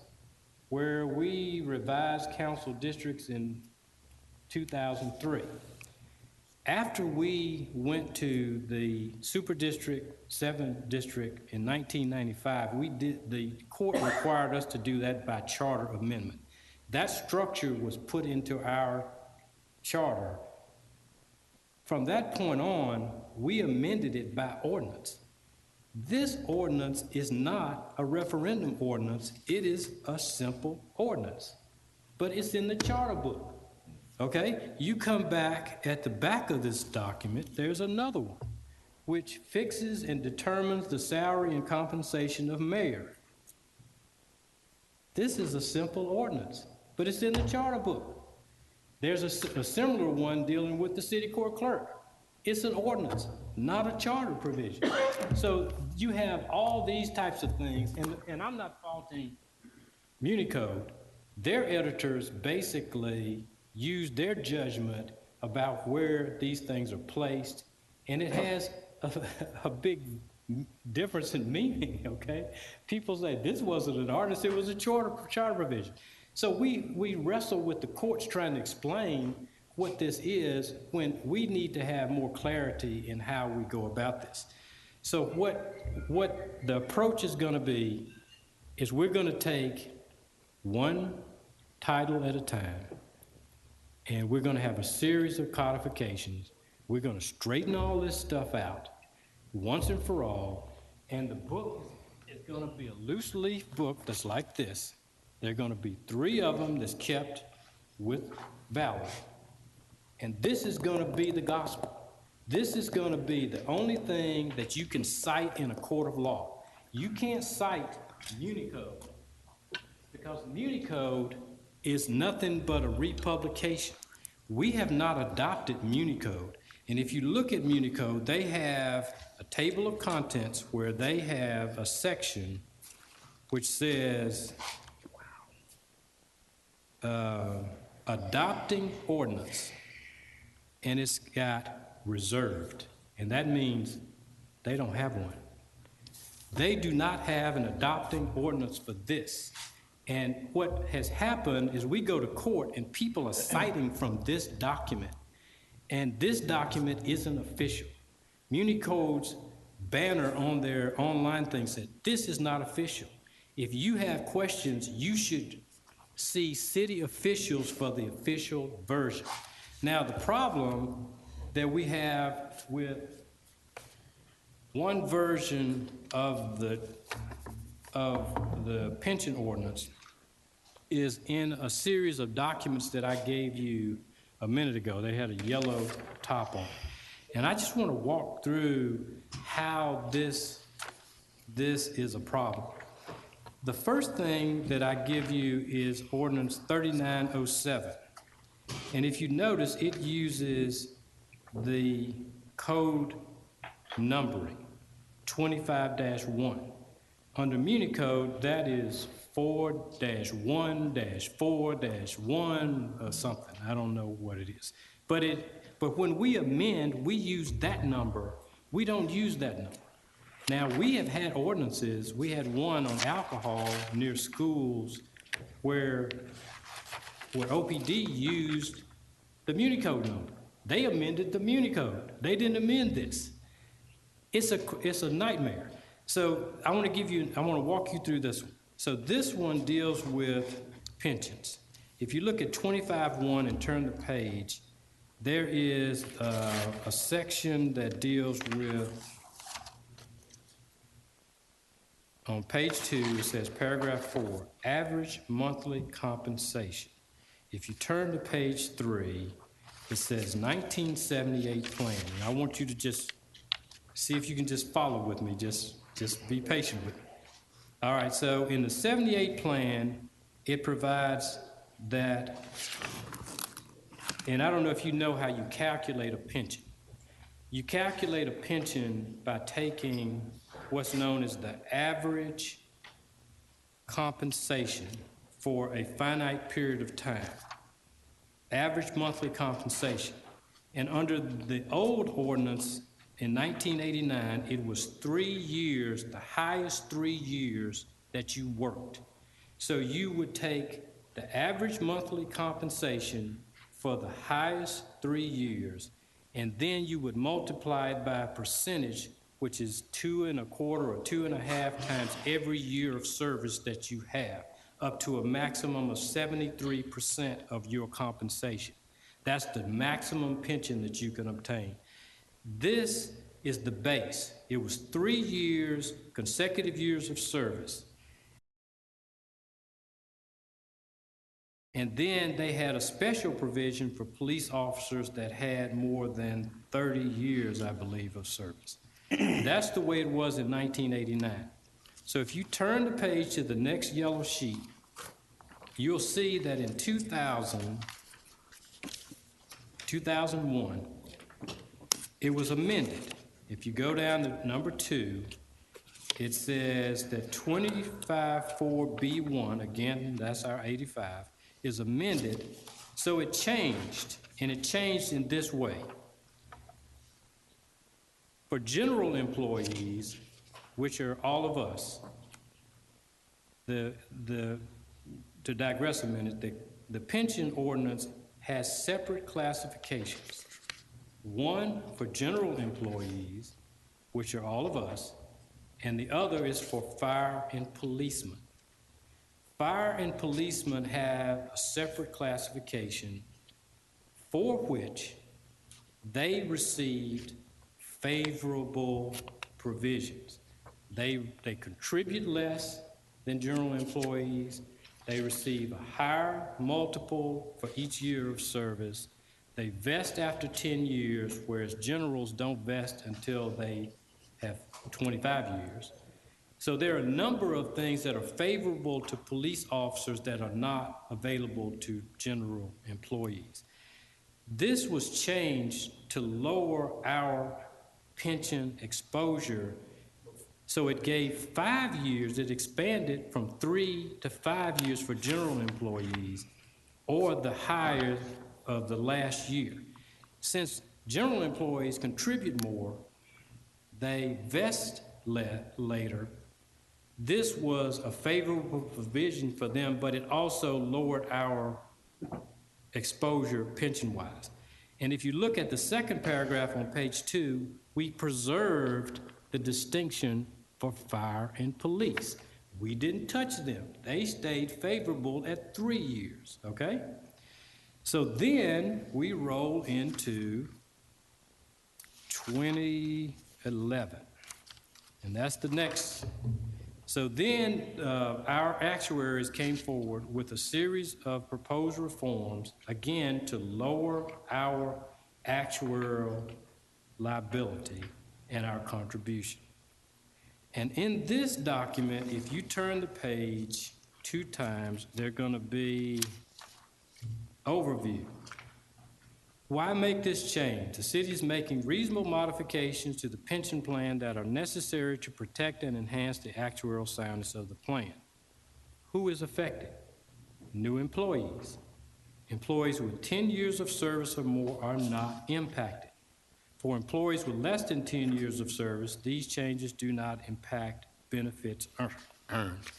where we revised council districts in 2003. After we went to the Super District, 7th District in 1995, the court required us to do that by charter amendment. That structure was put into our charter. From that point on, we amended it by ordinance. This ordinance is not a referendum ordinance. It is a simple ordinance, but it's in the charter book, okay? You come back at the back of this document, there's another one, which fixes and determines the salary and compensation of mayor. This is a simple ordinance, but it's in the charter book. There's a similar one dealing with the city court clerk. It's an ordinance, not a charter provision. So you have all these types of things, and I'm not faulting MuniCode. Their editors basically use their judgment about where these things are placed, and it has a big difference in meaning, okay? People say, this wasn't an ordinance, it was a charter provision. So we wrestle with the courts trying to explain what this is when we need to have more clarity in how we go about this. So what the approach is going to be is we're going to take one title at a time, and we're going to have a series of codifications. We're going to straighten all this stuff out once and for all, and the book is going to be a loose leaf book that's like this. There are going to be 3 of them that's kept with value. And this is going to be the gospel. This is going to be the only thing that you can cite in a court of law. You can't cite MuniCode because MuniCode is nothing but a republication. We have not adopted MuniCode. And if you look at MuniCode, they have a table of contents where they have a section which says adopting ordinance. And it's got reserved, and that means they don't have one. They do not have an adopting ordinance for this. And what has happened is we go to court and people are citing from this document, and this document isn't official. MuniCode's banner on their online thing said, this is not official. If you have questions, you should see city officials for the official version. Now, the problem that we have with one version of the pension ordinance is in a series of documents that I gave you a minute ago. They had a yellow top on it. And I just want to walk through how this is a problem. The first thing that I give you is Ordinance 3907. And if you notice, it uses the code numbering, 25-1. Under Muni Code, that is 4-1-4-1 or something. I don't know what it is. But when we amend, we use that number. We don't use that number. Now, we have had ordinances. We had one on alcohol near schools where OPD used the Muni Code number. They amended the Muni Code. They didn't amend this. It's a nightmare. So I want to walk you through this one. So this one deals with pensions. If you look at 25-1 and turn the page, there is a section that deals with, on page 2, it says paragraph 4, average monthly compensation. If you turn to page 3, it says 1978 plan. And I want you to just see if you can just follow with me. Just be patient with me. All right, so in the 78 plan, it provides that, and I don't know if you know how you calculate a pension. You calculate a pension by taking what's known as the average compensation for a finite period of time, average monthly compensation. And under the old ordinance in 1989, it was 3 years, the highest 3 years that you worked. So you would take the average monthly compensation for the highest 3 years, and then you would multiply it by a percentage, which is 2.25 or 2.5 times every year of service that you have, up to a maximum of 73% of your compensation. That's the maximum pension that you can obtain. This is the base. It was 3 years, consecutive years of service. And then they had a special provision for police officers that had more than 30 years, I believe, of service. That's the way it was in 1989. So if you turn the page to the next yellow sheet, you'll see that in 2001, it was amended. If you go down to number 2, it says that 25-4B1, again, that's our 85, is amended. So it changed, and it changed in this way. For general employees, which are all of us, to digress a minute, the pension ordinance has separate classifications. One for general employees, which are all of us, and the other is for fire and policemen. Fire and policemen have a separate classification for which they received favorable provisions. They contribute less than general employees. They receive a higher multiple for each year of service. They vest after 10 years, whereas generals don't vest until they have 25 years. So there are a number of things that are favorable to police officers that are not available to general employees. This was changed to lower our pension exposure. So it gave 5 years, it expanded from 3 to 5 years for general employees, or the higher of the last year. Since general employees contribute more, they vest later. This was a favorable provision for them, but it also lowered our exposure pension-wise. And if you look at the second paragraph on page 2, we preserved the distinction for fire and police. We didn't touch them. They stayed favorable at 3 years, okay? So then we roll into 2011, and that's the next. So then our actuaries came forward with a series of proposed reforms, again, to lower our actuarial liability and our contribution. And in this document, if you turn the page 2 times, they're going to be overview. Why make this change? The city is making reasonable modifications to the pension plan that are necessary to protect and enhance the actuarial soundness of the plan. Who is affected? New employees. Employees with 10 years of service or more are not impacted. For employees with less than 10 years of service, these changes do not impact benefits earned.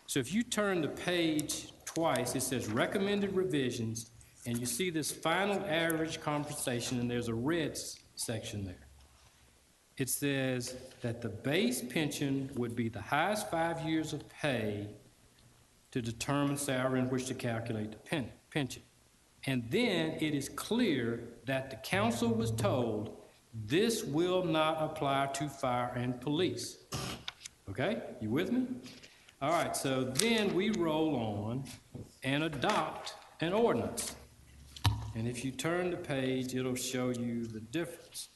So if you turn the page twice, it says recommended revisions, and you see this final average compensation, and there's a red section there. It says that the base pension would be the highest 5 years of pay to determine salary in which to calculate the pension. And then it is clear that the council was told this will not apply to fire and police. Okay, you with me? All right, so then we roll on and adopt an ordinance. And if you turn the page, it'll show you the difference.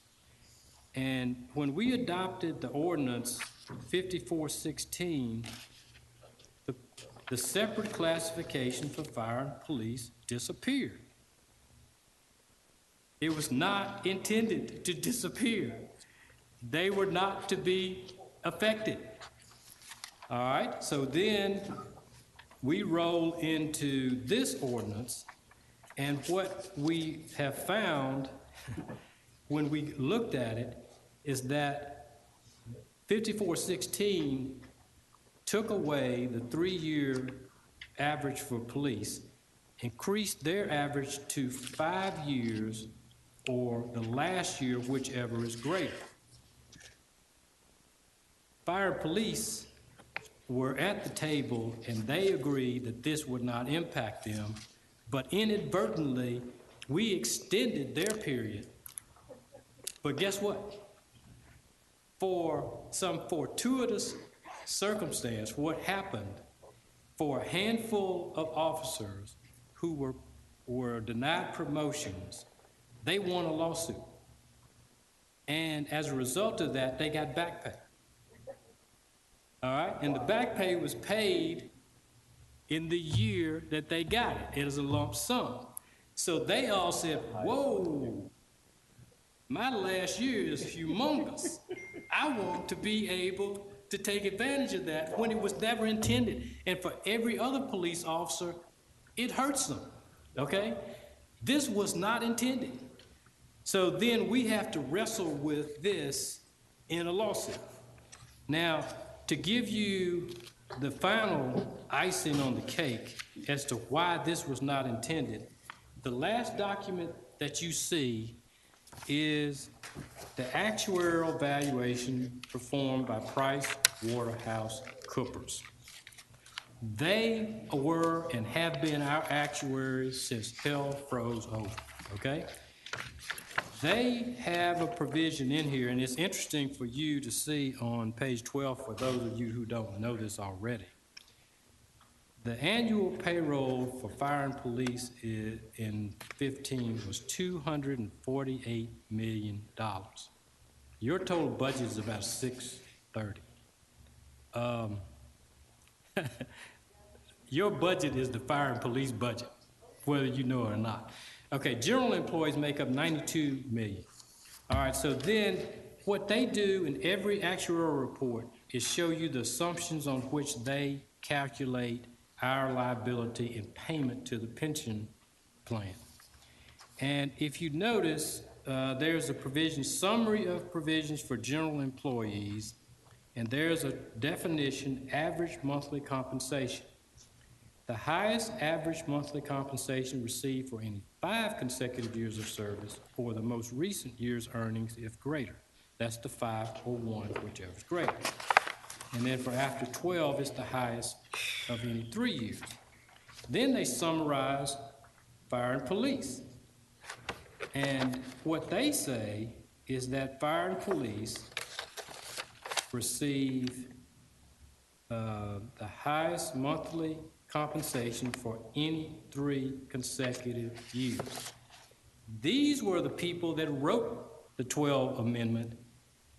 And when we adopted the ordinance 5416, the separate classification for fire and police disappeared. It was not intended to disappear. They were not to be affected. All right, so then we roll into this ordinance, and what we have found when we looked at it is that 5416 took away the 3-year average for police, increased their average to 5 years or the last year, whichever is greater. Fire and police were at the table and they agreed that this would not impact them, but inadvertently, we extended their period. But guess what? For some fortuitous circumstance, what happened for a handful of officers who were denied promotions, they won a lawsuit. And as a result of that, they got back pay. All right, and the back pay was paid in the year that they got it. It is a lump sum. So they all said, whoa, my last year is humongous. I want to be able to take advantage of that when it was never intended. And for every other police officer, it hurts them, okay? This was not intended. So then we have to wrestle with this in a lawsuit. Now, to give you the final icing on the cake as to why this was not intended, the last document that you see is the actuarial valuation performed by PricewaterhouseCoopers. They were and have been our actuaries since hell froze over, okay? They have a provision in here, and it's interesting for you to see on page 12 for those of you who don't know this already. The annual payroll for fire and police in 15 was $248 million. Your total budget is about $630. Your budget is the fire and police budget, whether you know it or not. Okay, general employees make up $92 million. All right, so then what they do in every actuarial report is show you the assumptions on which they calculate our liability and payment to the pension plan. And if you notice, there's a provision, summary of provisions for general employees, and there's a definition, average monthly compensation. The highest average monthly compensation received for any 5 consecutive years of service or the most recent year's earnings if greater. That's the 5 or 1, whichever is greater. And then for after 12, it's the highest of any 3 years. Then they summarize fire and police. And what they say is that fire and police receive the highest monthly compensation for any 3 consecutive years. These were the people that wrote the 12th Amendment.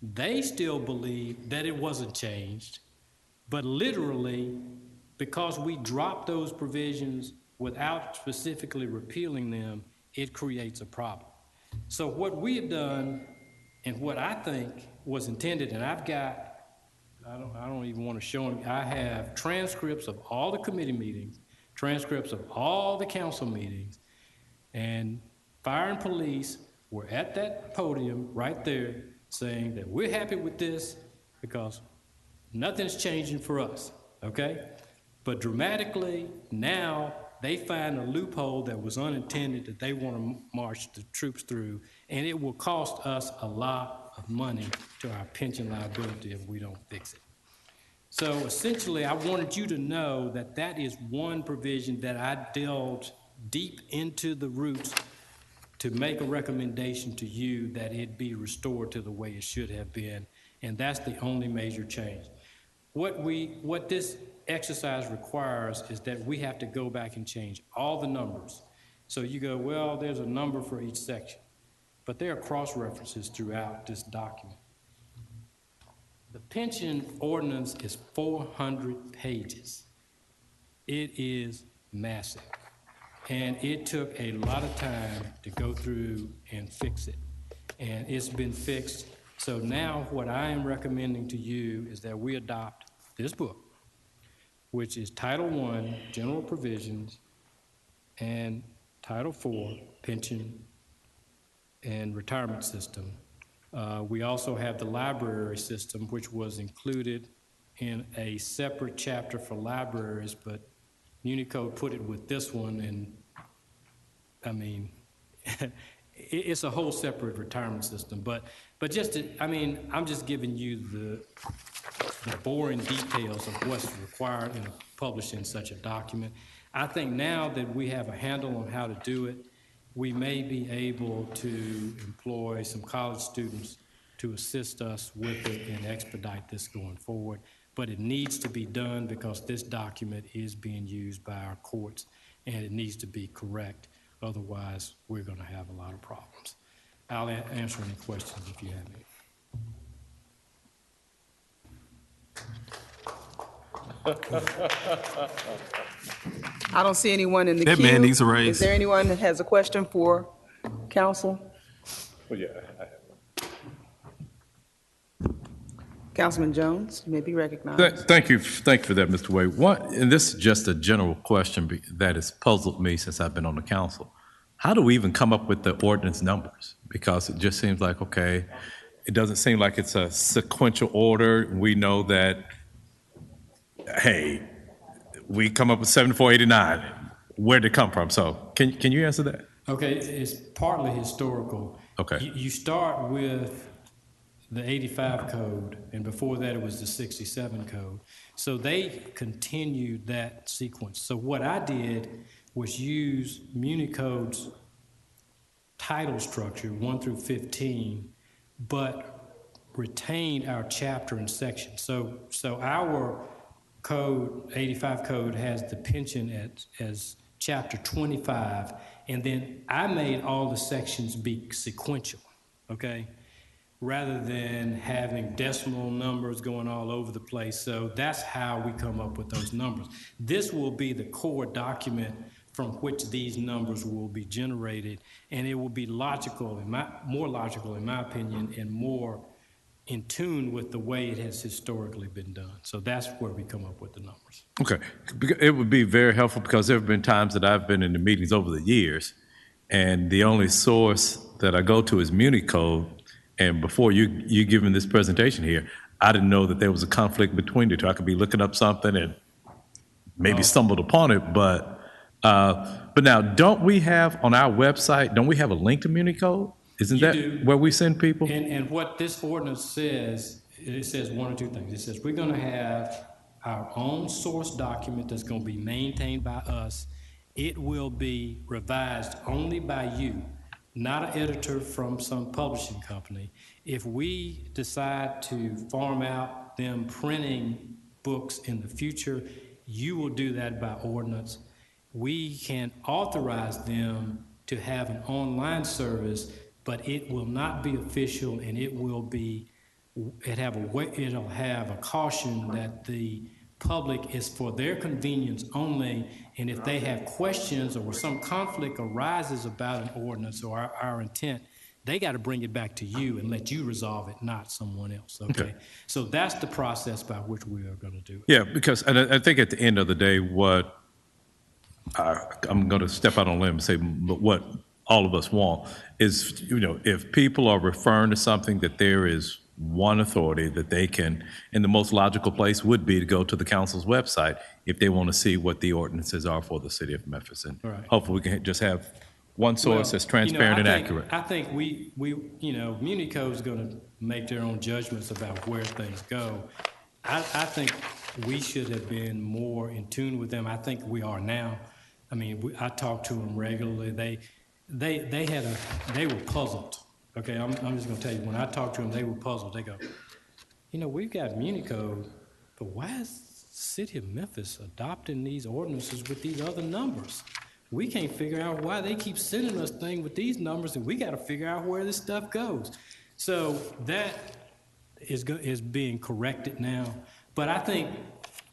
They still believe that it wasn't changed, but literally, because we dropped those provisions without specifically repealing them, it creates a problem. So what we have done, and what I think was intended, and I've got, I don't even want to show them, I have transcripts of all the committee meetings, transcripts of all the council meetings, and fire and police were at that podium right there saying that we're happy with this because nothing's changing for us, okay? But dramatically, now they find a loophole that was unintended that they want to march the troops through, and it will cost us a lot of money to our pension liability if we don't fix it. So essentially, I wanted you to know that that is one provision that I delved deep into the roots to make a recommendation to you that it be restored to the way it should have been, and that's the only major change. What this exercise requires is that we have to go back and change all the numbers. So you go, well, there's a number for each section, but there are cross-references throughout this document. The pension ordinance is 400 pages. It is massive. And it took a lot of time to go through and fix it. And it's been fixed. So now what I am recommending to you is that we adopt this book, which is Title I, General Provisions, and Title IV, Pension and Retirement System. We also have the library system, which was included in a separate chapter for libraries, but Unicode put it with this one, and I mean, it's a whole separate retirement system. But just to, I mean, I'm just giving you the boring details of what's required in publishing such a document. I think now that we have a handle on how to do it, we may be able to employ some college students to assist us with it and expedite this going forward. But it needs to be done because this document is being used by our courts, and it needs to be correct. Otherwise, we're going to have a lot of problems. I'll answer any questions if you have any. I don't see anyone in the queue. That man needs a raise. Is there anyone that has a question for council? Well, yeah, I have. Councilman Jones, you may be recognized. Thank you for that, Mr. Wade. And this is just a general question that has puzzled me since I've been on the council. How do we even come up with the ordinance numbers? Because it just seems like, okay, it doesn't seem like it's a sequential order. We know that, hey, we come up with 7489. Where did it come from? So can you answer that? Okay, it's partly historical. Okay. You start with the 85 code, and before that it was the 67 code. So they continued that sequence. So what I did was use Municode's title structure, 1 through 15, but retained our chapter and section. So our code, 85 code, has the pension as chapter 25, and then I made all the sections be sequential, okay? Rather than having decimal numbers going all over the place. So that's how we come up with those numbers. This will be the core document from which these numbers will be generated, and it will be logical, more logical in my opinion, and more in tune with the way it has historically been done. So that's where we come up with the numbers. Okay. It would be very helpful because there have been times that I've been in the meetings over the years, and the only source that I go to is Municode. And before you giving this presentation here, I didn't know that there was a conflict between the two. I could be looking up something and maybe stumbled upon it, but now don't we have on our website, don't we have a link to Municode? Isn't that where we send people? And what this ordinance says it says one or two things. It says we're gonna have our own source document that's gonna be maintained by us. It will be revised only by you, not an editor from some publishing company. If we decide to farm out them printing books in the future, you will do that by ordinance. We can authorize them to have an online service, but it will not be official, and it'll have a caution that the public is for their convenience only, and if they have questions or some conflict arises about an ordinance or our intent, they got to bring it back to you and let you resolve it, not someone else, okay? So that's the process by which we are going to do it. Yeah, because and I think at the end of the day, what I'm going to step out on a limb and say, but what all of us want is, if people are referring to something, that there is one authority that they can, and the most logical place would be to go to the council's website if they want to see what the ordinances are for the city of Memphis. And Right. hopefully we can just have one source that's transparent and accurate. I think we Munico is going to make their own judgments about where things go. I think we should have been more in tune with them. I think we are now. I mean, I talk to them regularly. They were puzzled. Okay, I'm just going to tell you, when I talked to them, they were puzzled. They go, we've got Munico, but why is the city of Memphis adopting these ordinances with these other numbers? We can't figure out why they keep sending us things with these numbers, and we got to figure out where this stuff goes. So that is being corrected now. But I think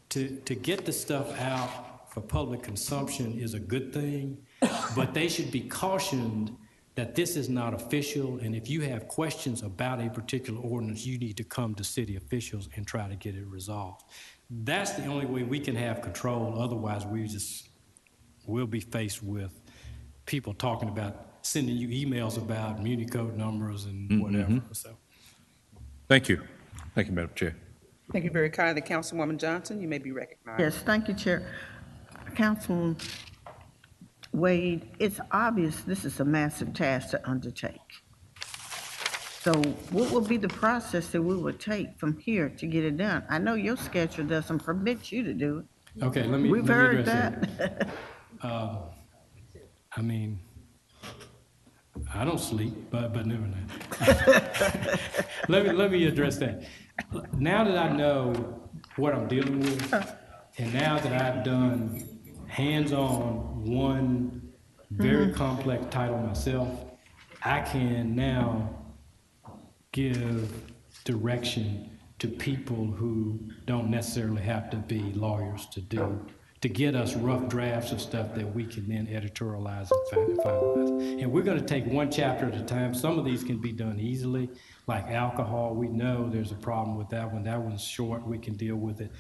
to get the stuff out for public consumption is a good thing, but they should be cautioned that this is not official, and if you have questions about a particular ordinance, you need to come to city officials and try to get it resolved. That's the only way we can have control. Otherwise, we'll be faced with people talking about sending you emails about Muni code numbers and whatever. So, Thank you, Madam Chair. Thank you very kindly, Councilwoman Johnson. You may be recognized. Yes, thank you, Chair. Councilman Wade, it's obvious this is a massive task to undertake. So what would be the process that we would take from here to get it done? I know your schedule doesn't permit you to do it. okay, let me. We've let me heard address that. I mean, I don't sleep, but never mind. Let me address that. Now that I know what I'm dealing with, and now that I've done hands-on one very complex title myself, I can now give direction to people who don't necessarily have to be lawyers to get us rough drafts of stuff that we can then editorialize and finalize. And we're going to take one chapter at a time. Some of these can be done easily, like alcohol. We know there's a problem with that one. That one's short. We can deal with it.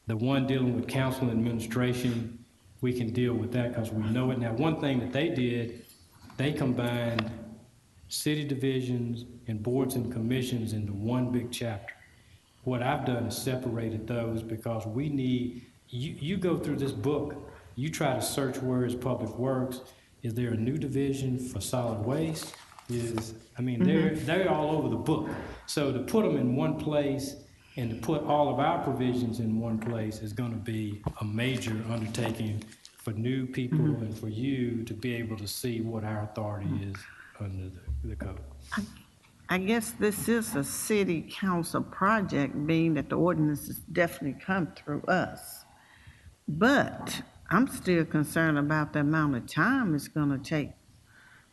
The one dealing with council and administration, we can deal with that because we know it. Now, one thing that they did, they combined city divisions and boards and commissions into one big chapter. What I've done is separated those because we need, you go through this book, you try to search where is public works. Is there a new division for solid waste? They're all over the book. So to put them in one place and to put all of our provisions in one place is going to be a major undertaking for new people and for you to be able to see what our authority is under the code. I guess this is a city council project, being that the ordinances definitely come through us. But I'm still concerned about the amount of time it's going to take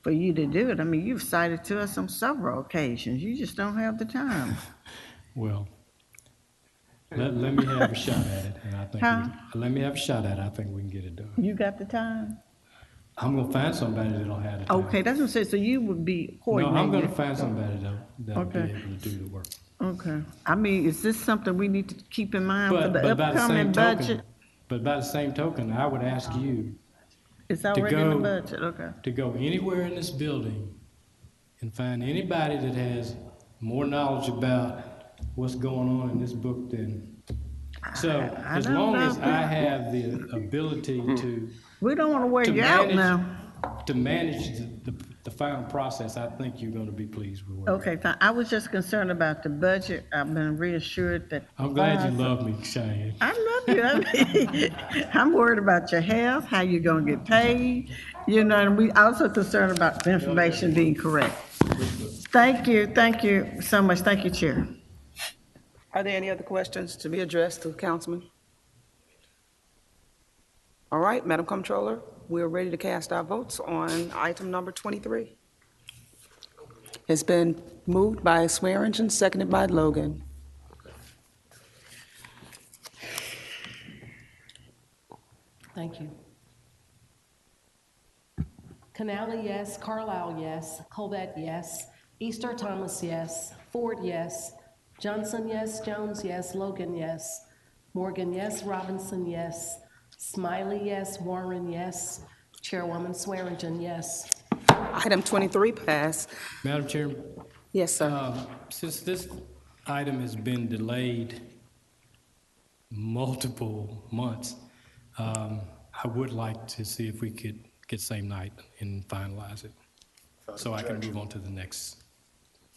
for you to do it. I mean, you've cited to us on several occasions. You just don't have the time. Well, let me have a shot at it, and I think let me have a shot at it. I think we can get it done. You got the time? I'm gonna find somebody that'll have the time. Okay, that's what I'm saying. So you would be coordinating. No, I'm gonna find somebody that'll be able to do the work. Okay. I mean, is this something we need to keep in mind for the upcoming budget? But by the same token, I would ask you it's already in the budget, okay. To go anywhere in this building and find anybody that has more knowledge about what's going on in this book than. So as long as I have the ability to. We don't want to wear you out now. To manage the final process, I think you're going to be pleased with where we're Okay, at. fine. I was just concerned about the budget. I've been reassured that. I'm glad you love me, Cheyenne. I love you. I'm worried about your health, how you're gonna get paid, and we also concerned about the information being correct. Thank you so much. Thank you, Chair. Are there any other questions to be addressed to the councilman? All right, Madam Comptroller, we're ready to cast our votes on item number 23. It's been moved by Swearingen, seconded by Logan. Thank you. Canali, yes. Carlisle, yes. Colvett, yes. Easter Thomas, yes. Ford, yes. Johnson, yes. Jones, yes. Logan, yes. Morgan, yes. Robinson, yes. Smiley, yes. Warren, yes. Chairwoman Swearingen, yes. Item 23 passed. Madam Chair, Yes, sir. since this item has been delayed multiple months, I would like to see if we could get same night and finalize it, so I can move on to the next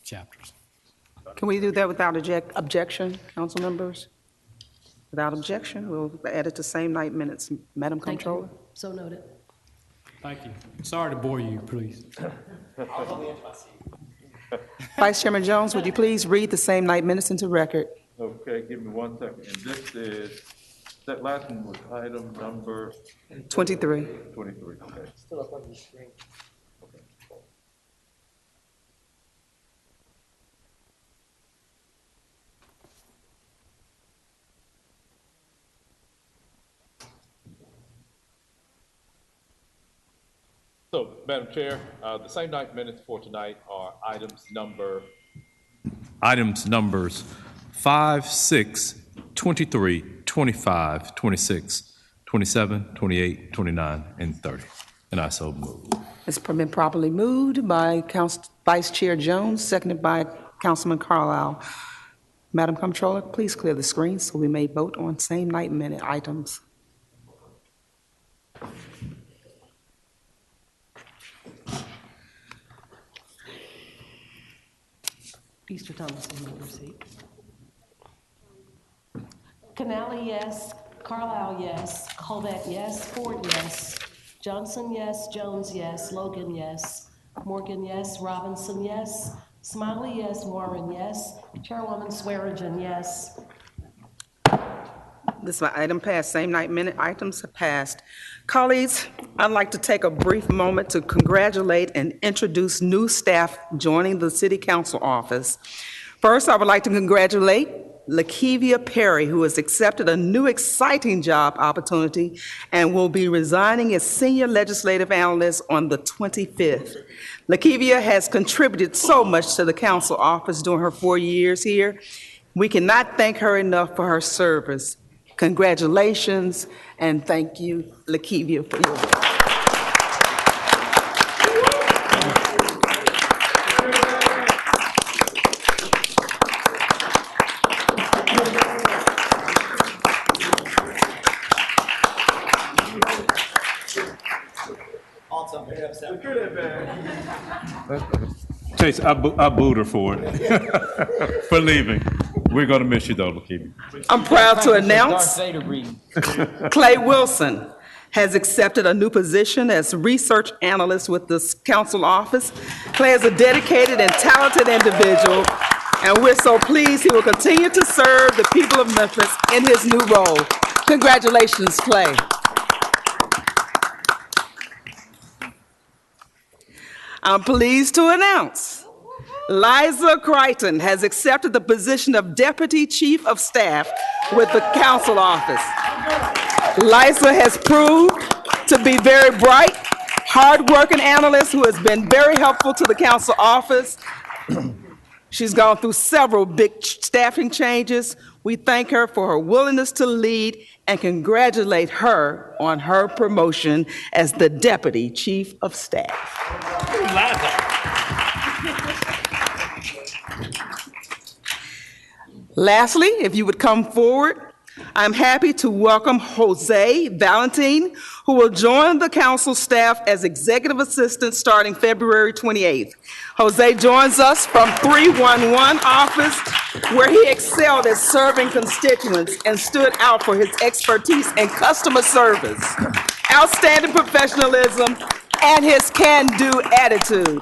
chapters. Can we do that without objection, council members? Without objection, we'll add it to same night minutes. Madam Thank you. Comptroller? So noted. Thank you. Sorry to bore you, please. Vice Chairman Jones, would you please read the same night minutes into record? Okay, give me 1 second. And this is, that last one was item number 23. 23, okay. Still up on your screen. So, Madam Chair, the same night minutes for tonight are items numbers 5, 6, 23, 25, 26, 27, 28, 29, and 30. And I so move. It's been properly moved by Vice Chair Jones, seconded by Councilman Carlisle. Madam Comptroller, please clear the screen so we may vote on same night minute items. Easter Thomas is in receipt. Canali, yes. Carlisle, yes. Colvett, yes. Ford, yes. Johnson, yes. Jones, yes. Logan, yes. Morgan, yes. Robinson, yes. Smiley, yes. Warren, yes. Chairwoman Swearingen, yes. This item passed. Same night minute items have passed. Colleagues, I'd like to take a brief moment to congratulate and introduce new staff joining the City Council office. First, I would like to congratulate Lakevia Perry, who has accepted a new exciting job opportunity and will be resigning as Senior Legislative Analyst on the 25th. Lakevia has contributed so much to the Council office during her 4 years here. We cannot thank her enough for her service. Congratulations, and thank you, Lakevia, for your work. Chase, I booed her for it, for leaving. We're going to miss you, though, Lakeith. I'm proud to announce Clay Wilson has accepted a new position as research analyst with the council office. Clay is a dedicated and talented individual, and we're so pleased he will continue to serve the people of Memphis in his new role. Congratulations, Clay. I'm pleased to announce Liza Crichton has accepted the position of Deputy Chief of Staff with the Council Office. Liza has proved to be very bright, hard-working analyst who has been very helpful to the Council Office. She's gone through several big staffing changes. We thank her for her willingness to lead and congratulate her on her promotion as the Deputy Chief of Staff. Lastly, if you would come forward, I'm happy to welcome Jose Valentin, who will join the council staff as executive assistant starting February 28th. Jose joins us from 311 office, where he excelled at serving constituents and stood out for his expertise in customer service, outstanding professionalism, and his can-do attitude.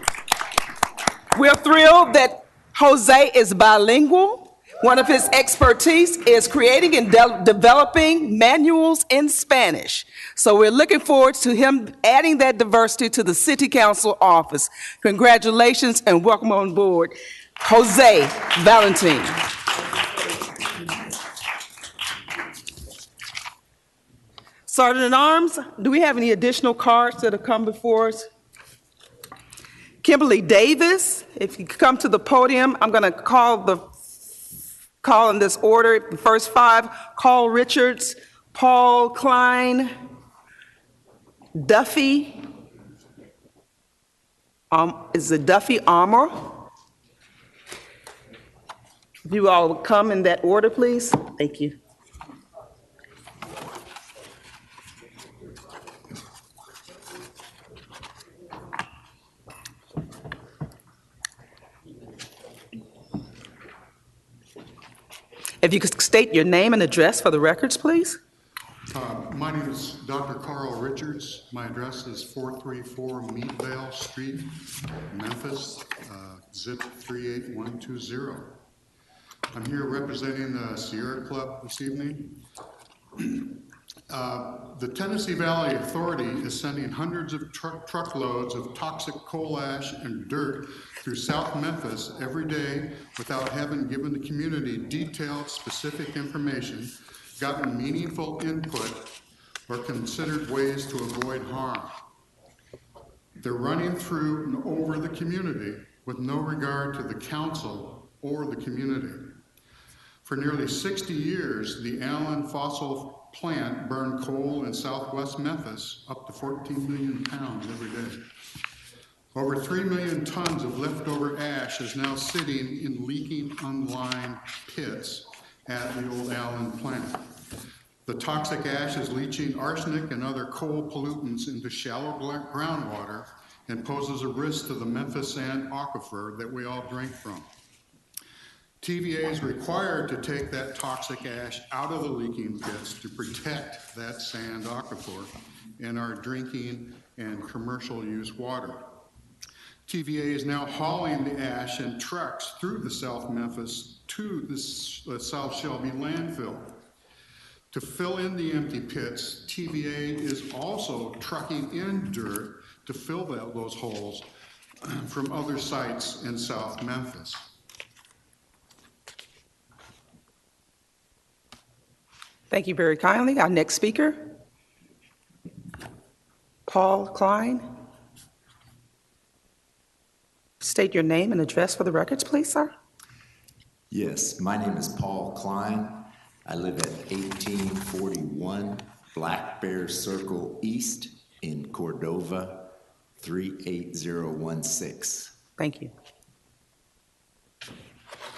We're thrilled that Jose is bilingual. One of his expertise is creating and developing manuals in Spanish. So we're looking forward to him adding that diversity to the City Council office. Congratulations and welcome on board, Jose Valentin. Sergeant at Arms, do we have any additional cards that have come before us? Kimberly Davis, if you come to the podium, I'm going to call in this order. The first five: Carl Richards, Paul Klein, Duffy, is it Duffy Armour? If you all would come in that order, please. Thank you. If you could state your name and address for the records, please. My name is Dr. Carl Richards. My address is 434 Meadvale Street, Memphis, zip 38120. I'm here representing the Sierra Club this evening. The Tennessee Valley Authority is sending hundreds of truckloads of toxic coal ash and dirt through South Memphis every day without having given the community detailed, specific information, gotten meaningful input, or considered ways to avoid harm. They're running through and over the community with no regard to the council or the community. For nearly 60 years, the Allen fossil plant burned coal in southwest Memphis, up to 14 million pounds every day. Over 3 million tons of leftover ash is now sitting in leaking, unlined pits at the old Allen plant. The toxic ash is leaching arsenic and other coal pollutants into shallow groundwater and poses a risk to the Memphis sand aquifer that we all drink from. TVA is required to take that toxic ash out of the leaking pits to protect that sand aquifer in our drinking and commercial use water. TVA is now hauling the ash in trucks through the South Memphis to the South Shelby landfill. To fill in the empty pits, TVA is also trucking in dirt to fill those holes from other sites in South Memphis. Thank you very kindly. Our next speaker, Paul Klein. State your name and address for the records, please, sir. Yes, my name is Paul Klein. I live at 1841 Black Bear Circle East in Cordova, 38016. Thank you.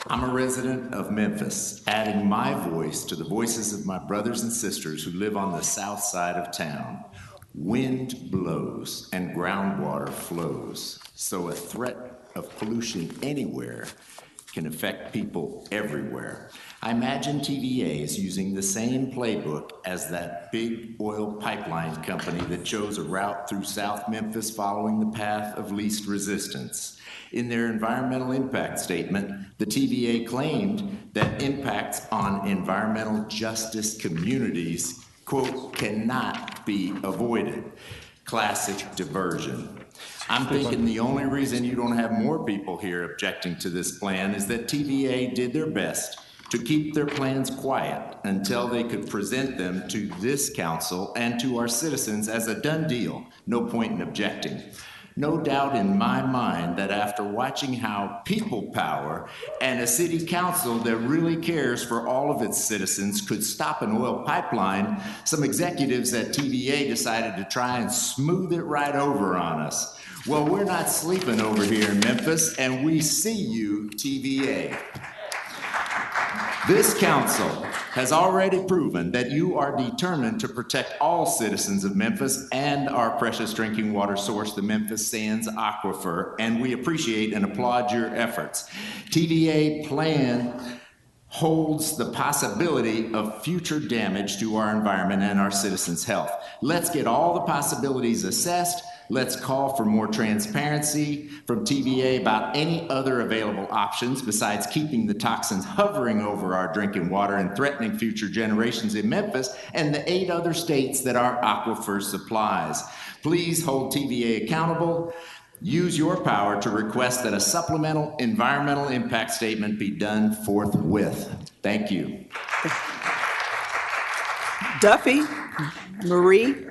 I'm a resident of Memphis, adding my voice to the voices of my brothers and sisters who live on the south side of town. Wind blows and groundwater flows, so a threat of pollution anywhere can affect people everywhere. I imagine TVA is using the same playbook as that big oil pipeline company that chose a route through South Memphis following the path of least resistance. In their environmental impact statement, the TVA claimed that impacts on environmental justice communities, quote, cannot be avoided. Classic diversion. I'm thinking the only reason you don't have more people here objecting to this plan is that TVA did their best to keep their plans quiet until they could present them to this council and to our citizens as a done deal. No point in objecting. No doubt in my mind that after watching how people power and a city council that really cares for all of its citizens could stop an oil pipeline, some executives at TVA decided to try and smooth it right over on us. Well, we're not sleeping over here in Memphis, and we see you, TVA. This council has already proven that you are determined to protect all citizens of Memphis and our precious drinking water source, the Memphis Sands Aquifer, and we appreciate and applaud your efforts. TVA plan holds the possibility of future damage to our environment and our citizens' health. Let's get all the possibilities assessed. Let's call for more transparency from TVA about any other available options besides keeping the toxins hovering over our drinking water and threatening future generations in Memphis and the 8 other states that our aquifer supplies. Please hold TVA accountable. Use your power to request that a supplemental environmental impact statement be done forthwith. Thank you. Duffy Marie.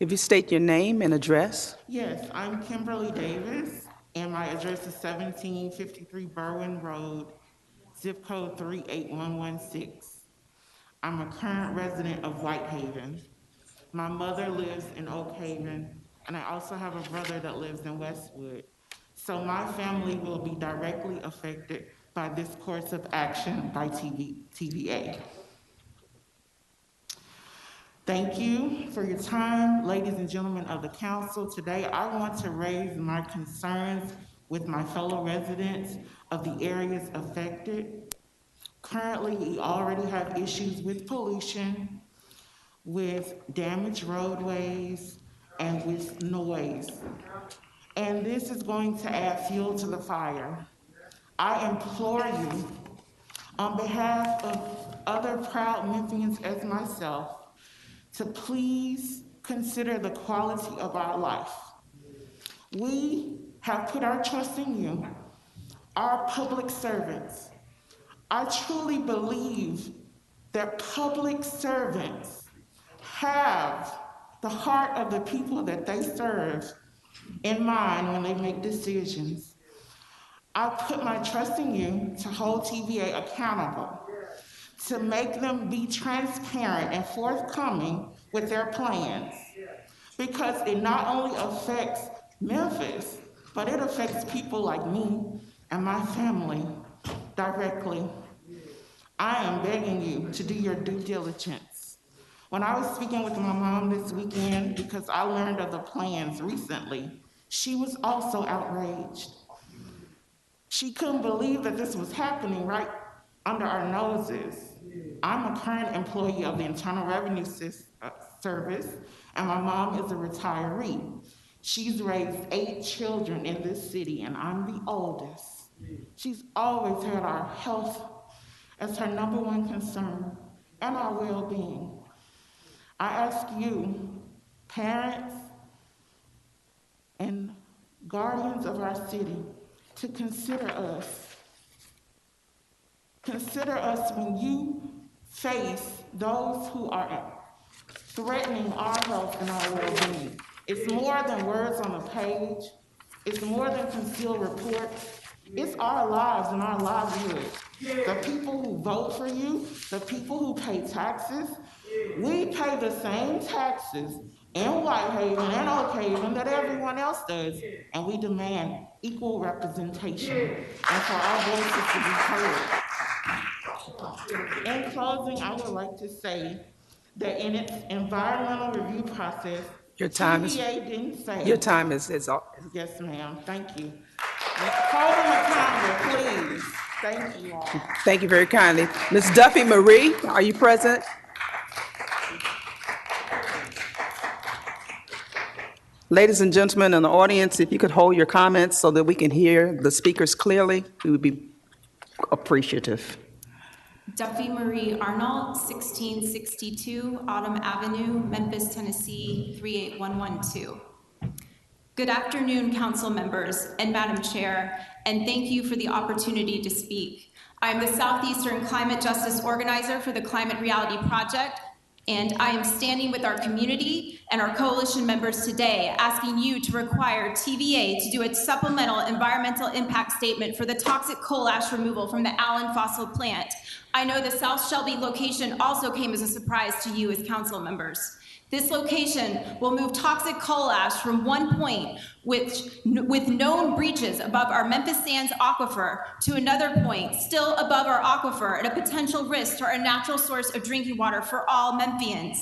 If you state your name and address. Yes, I'm Kimberly Davis, and my address is 1753 Berwyn Road, zip code 38116. I'm a current resident of Whitehaven. My mother lives in Oak Haven, and I also have a brother that lives in Westwood. So my family will be directly affected by this course of action by TVA. Thank you for your time, ladies and gentlemen of the council. Today, I want to raise my concerns with my fellow residents of the areas affected. Currently, we already have issues with pollution, with damaged roadways, and with noise. And this is going to add fuel to the fire. I implore you, on behalf of other proud Memphians as myself, to please consider the quality of our life. We have put our trust in you, our public servants. I truly believe that public servants have the heart of the people that they serve in mind when they make decisions. I put my trust in you to hold TVA accountable, to make them be transparent and forthcoming with their plans, because it not only affects Memphis, but it affects people like me and my family directly. I am begging you to do your due diligence. When I was speaking with my mom this weekend, because I learned of the plans recently, she was also outraged. She couldn't believe that this was happening right under our noses. I'm a current employee of the Internal Revenue Service, and my mom is a retiree. She's raised 8 children in this city, and I'm the oldest. She's always had our health as her #1 concern, and our well-being. I ask you, parents and guardians of our city, to consider us. Consider us when you face those who are threatening our health and our well-being. It's more than words on the page. It's more than concealed reports. It's our lives and our livelihood. The people who vote for you, the people who pay taxes, we pay the same taxes in Whitehaven and Oak Haven that everyone else does, and we demand equal representation and for our voices to be heard. In closing, I would like to say that in its environmental review process, TVA didn't say. Your time is Yes, ma'am. Thank you. Hold them accountable, please. Thank you all. Thank you very kindly. Ms. Duffy Marie, are you present? Ladies and gentlemen in the audience, if you could hold your comments so that we can hear the speakers clearly, we would be appreciative. Duffy Marie Arnold, 1662 Autumn Avenue, Memphis, Tennessee, 38112. Good afternoon, council members and Madam Chair, and thank you for the opportunity to speak. I'm the Southeastern Climate Justice Organizer for the Climate Reality Project, and I am standing with our community and our coalition members today, asking you to require TVA to do its supplemental environmental impact statement for the toxic coal ash removal from the Allen fossil plant. I know the South Shelby location also came as a surprise to you as council members. This location will move toxic coal ash from one point with known breaches above our Memphis Sands aquifer to another point still above our aquifer at a potential risk to our natural source of drinking water for all Memphians.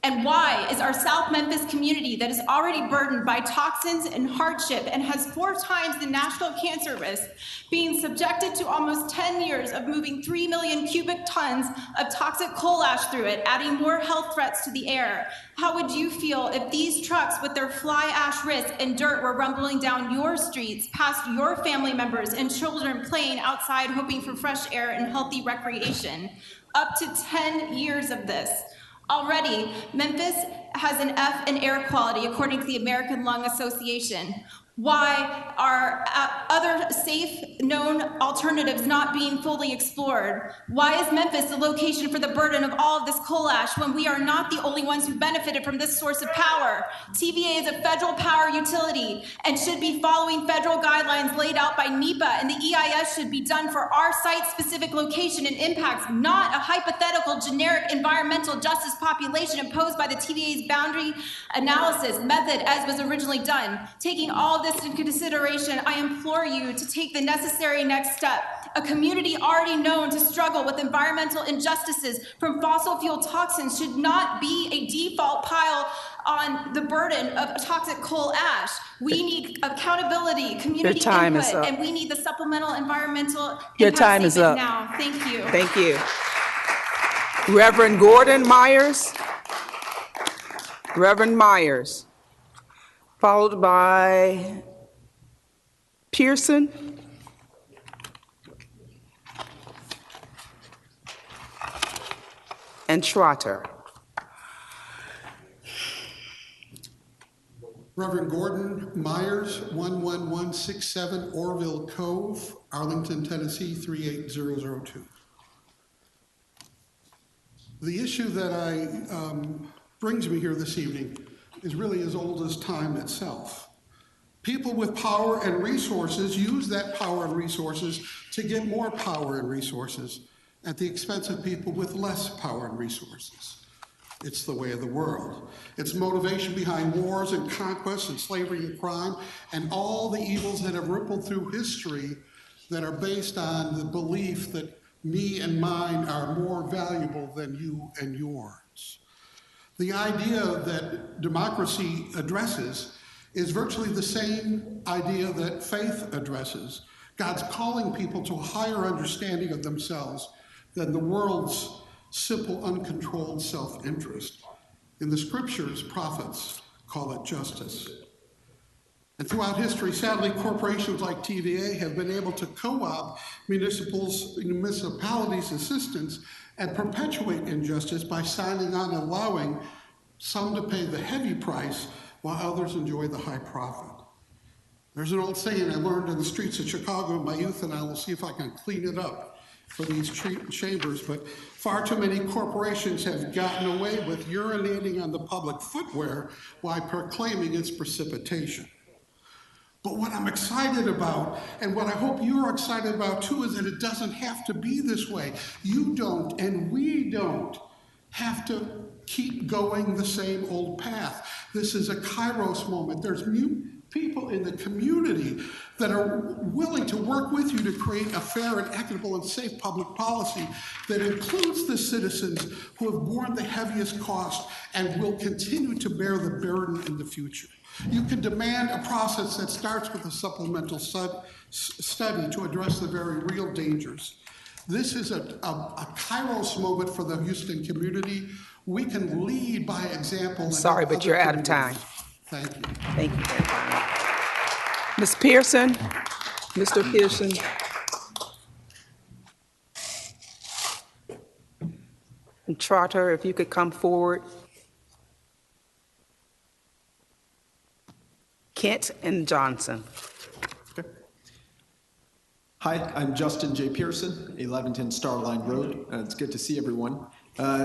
And why is our South Memphis community that is already burdened by toxins and hardship and has 4 times the national cancer risk being subjected to almost 10 years of moving 3 million cubic tons of toxic coal ash through it, adding more health threats to the air? How would you feel if these trucks with their fly ash risk and dirt were rumbling down your streets past your family members and children playing outside hoping for fresh air and healthy recreation? Up to 10 years of this. Already, Memphis has an F in air quality according to the American Lung Association. Why are other safe, known alternatives not being fully explored? Why is Memphis the location for the burden of all of this coal ash when we are not the only ones who benefited from this source of power? TVA is a federal power utility and should be following federal guidelines laid out by NEPA, and the EIS should be done for our site-specific location and impacts, not a hypothetical generic environmental justice population imposed by the TVA's boundary analysis method as was originally done. Taking all of this into consideration, I implore you to take the necessary next step. A community already known to struggle with environmental injustices from fossil fuel toxins should not be a default pile on the burden of toxic coal ash. We need accountability, community input, and we need the supplemental environmental impact statement now. Thank you. Thank you. Reverend Gordon Myers. Reverend Myers. Followed by Pearson. And Trotter. Reverend Gordon Myers, 11167 Orville Cove, Arlington, Tennessee, 38002. The issue that brings me here this evening is really as old as time itself. People with power and resources use that power and resources to get more power and resources at the expense of people with less power and resources. It's the way of the world. It's motivation behind wars and conquests and slavery and crime and all the evils that have rippled through history that are based on the belief that me and mine are more valuable than you and yours. The idea that democracy addresses is virtually the same idea that faith addresses. God's calling people to a higher understanding of themselves than the world's simple, uncontrolled self-interest. In the scriptures, prophets call it justice. And throughout history, sadly, corporations like TVA have been able to co-opt municipalities' assistance and perpetuate injustice by signing on and allowing some to pay the heavy price while others enjoy the high profit. There's an old saying I learned in the streets of Chicago in my youth, and I will see if I can clean it up for these chambers, but far too many corporations have gotten away with urinating on the public footwear while proclaiming its precipitation. But what I'm excited about, and what I hope you're excited about too, is that it doesn't have to be this way. You don't, and we don't have to keep going the same old path. This is a Kairos moment. There's people in the community that are willing to work with you to create a fair and equitable and safe public policy that includes the citizens who have borne the heaviest cost and will continue to bear the burden in the future. You can demand a process that starts with a supplemental study to address the very real dangers. This is a Kairos moment for the Houston community. We can lead by example. I'm sorry, but you're out of time. Thank you. Thank you. Ms. Pearson, Mr. Pearson. And Trotter, if you could come forward. Kent and Johnson. Okay. Hi, I'm Justin J. Pearson, 1110 Starline Road. It's good to see everyone.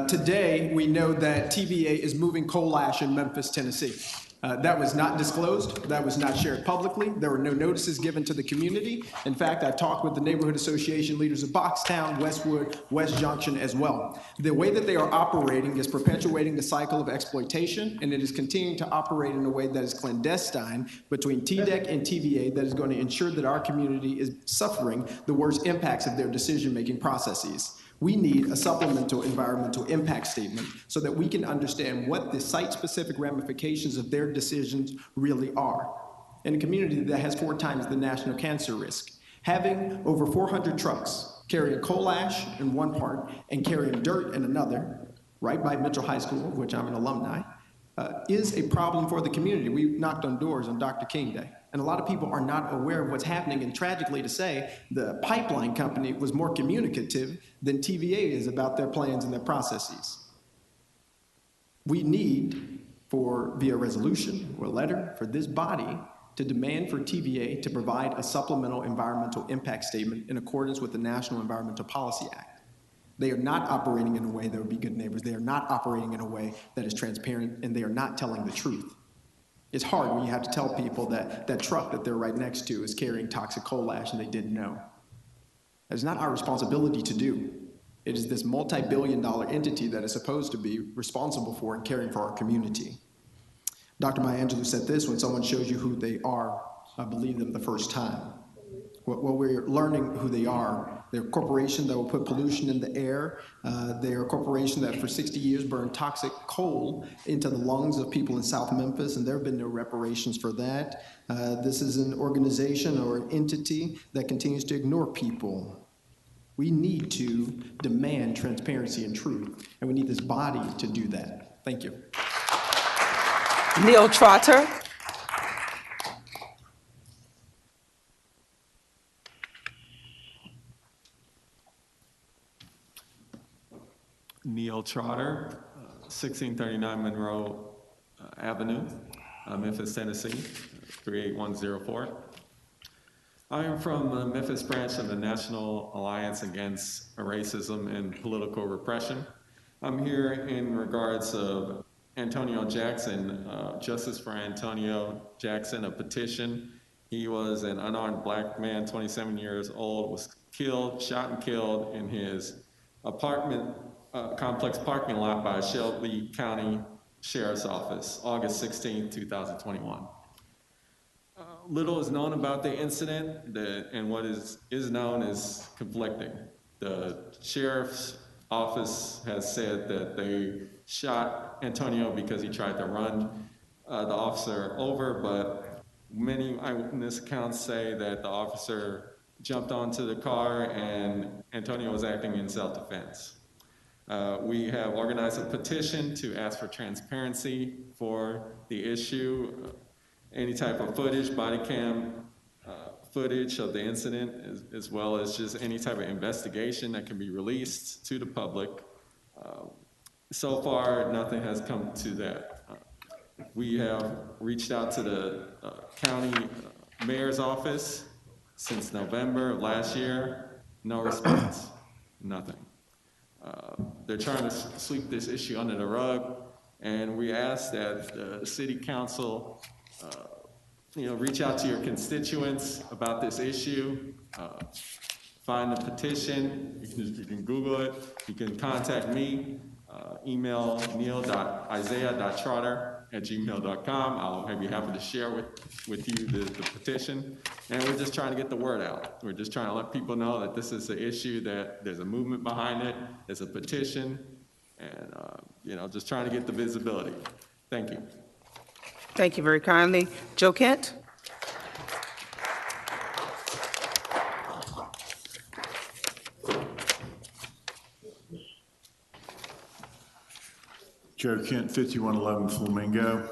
Today, we know that TVA is moving coal ash in Memphis, Tennessee. That was not disclosed. That was not shared publicly. There were no notices given to the community. In fact, I've talked with the neighborhood association leaders of Boxtown, Westwood, West Junction as well. The way that they are operating is perpetuating the cycle of exploitation, and it is continuing to operate in a way that is clandestine between TDEC and TVA that is going to ensure that our community is suffering the worst impacts of their decision-making processes. We need a supplemental environmental impact statement so that we can understand what the site-specific ramifications of their decisions really are. In a community that has 4 times the national cancer risk, having over 400 trucks carrying coal ash in one part and carrying dirt in another, right by Mitchell High School, of which I'm an alumni, is a problem for the community. We knocked on doors on Dr. King Day, and a lot of people are not aware of what's happening, and tragically to say, the pipeline company was more communicative than TVA is about their plans and their processes. We need, via resolution or letter, for this body to demand for TVA to provide a supplemental environmental impact statement in accordance with the National Environmental Policy Act. They are not operating in a way that would be good neighbors. They are not operating in a way that is transparent, and they are not telling the truth. It's hard when you have to tell people that that truck that they're right next to is carrying toxic coal ash and they didn't know. It's not our responsibility to do. It is this multi-billion-dollar entity that is supposed to be responsible for and caring for our community. Dr. Maya Angelou said this: when someone shows you who they are, believe them the first time. Well, we're learning who they are. They're a corporation that will put pollution in the air. They're a corporation that for 60 years burned toxic coal into the lungs of people in South Memphis, and there have been no reparations for that. This is an organization or an entity that continues to ignore people. We need to demand transparency and truth, and we need this body to do that. Thank you. Neil Trotter. Neil Trotter, 1639 Monroe Avenue, Memphis, Tennessee, 38104. I am from the Memphis branch of the National Alliance Against Racism and Political Repression. I'm here in regards of Antonio Jackson, Justice for Antonio Jackson, a petition. He was an unarmed black man, 27 years old, was killed, shot and killed in his apartment complex parking lot by Shelby County Sheriff's Office, August 16, 2021. Little is known about the incident, and what is known is conflicting. The Sheriff's Office has said that they shot Antonio because he tried to run the officer over, but many eyewitness accounts say that the officer jumped onto the car and Antonio was acting in self-defense. We have organized a petition to ask for transparency for the issue. Any type of footage, body cam footage of the incident, as well as just any type of investigation that can be released to the public. So far, nothing has come to that. We have reached out to the county mayor's office since November of last year. No response, nothing. They're trying to sweep this issue under the rug, and we ask that the city council reach out to your constituents about this issue. Find the petition. You can Google it. You can contact me. Email neil.isaiah.trotter@gmail.com. I'll be happy to share with you the petition. And we're just trying to get the word out. We're just trying to let people know that this is an issue, that there's a movement behind it. There's a petition, and just trying to get the visibility. Thank you. Thank you very kindly. Joe Kent. Joe Kent, 5111 Flamingo.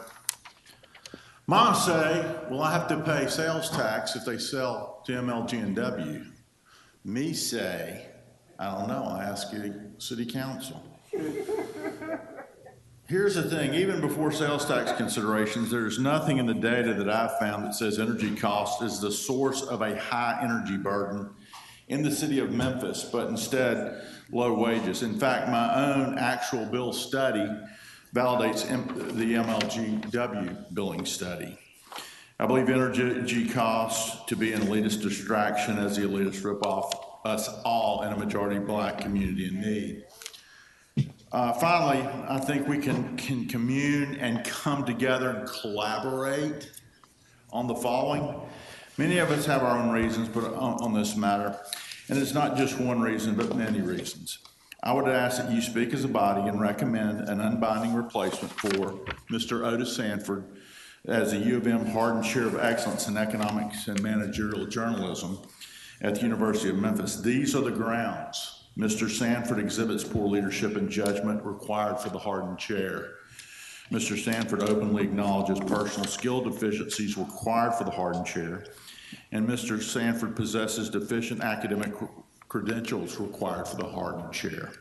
Mom say, well, I have to pay sales tax if they sell to MLG&W. Me say, I don't know, I ask you, city council. Here's the thing, even before sales tax considerations, there's nothing in the data that I've found that says energy cost is the source of a high energy burden in the city of Memphis, but instead low wages. In fact, my own actual bill study validates the MLGW billing study. I believe energy costs to be an elitist distraction as the elitists rip off us all in a majority Black community in need. Finally, I think we can commune and come together and collaborate on the following. Many of us have our own reasons on this matter, and it's not just one reason, but many reasons. I would ask that you speak as a body and recommend an unbinding replacement for Mr. Otis Sanford as a U of M Hardin Chair of Excellence in Economics and Managerial Journalism at the University of Memphis. These are the grounds. Mr. Sanford exhibits poor leadership and judgment required for the Hardin Chair. Mr. Sanford openly acknowledges personal skill deficiencies required for the Hardin Chair, and Mr. Sanford possesses deficient academic credentials required for the Hardin Chair.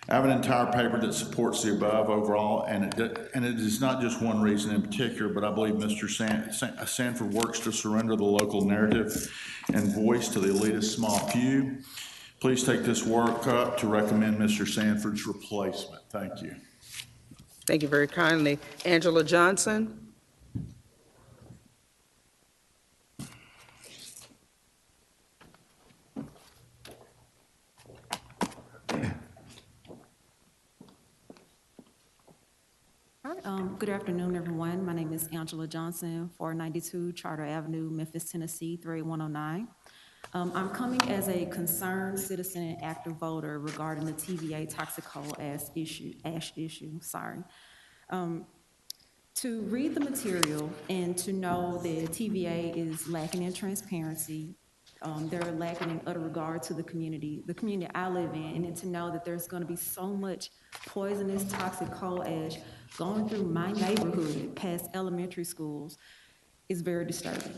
I have an entire paper that supports the above overall, and it is not just one reason in particular, but I believe Mr. Sanford works to surrender the local narrative and voice to the elitist small few. Please take this work up to recommend Mr. Sanford's replacement. Thank you. Thank you very kindly. Angela Johnson. Good afternoon, everyone. My name is Angela Johnson, 492 Charter Avenue, Memphis, Tennessee, 38109. I'm coming as a concerned citizen and active voter regarding the TVA toxic coal ash issue. To read the material and to know that TVA is lacking in transparency, they're lacking in utter regard to the community I live in, and then to know that there's going to be so much poisonous toxic coal ash going through my neighborhood past elementary schools is very disturbing.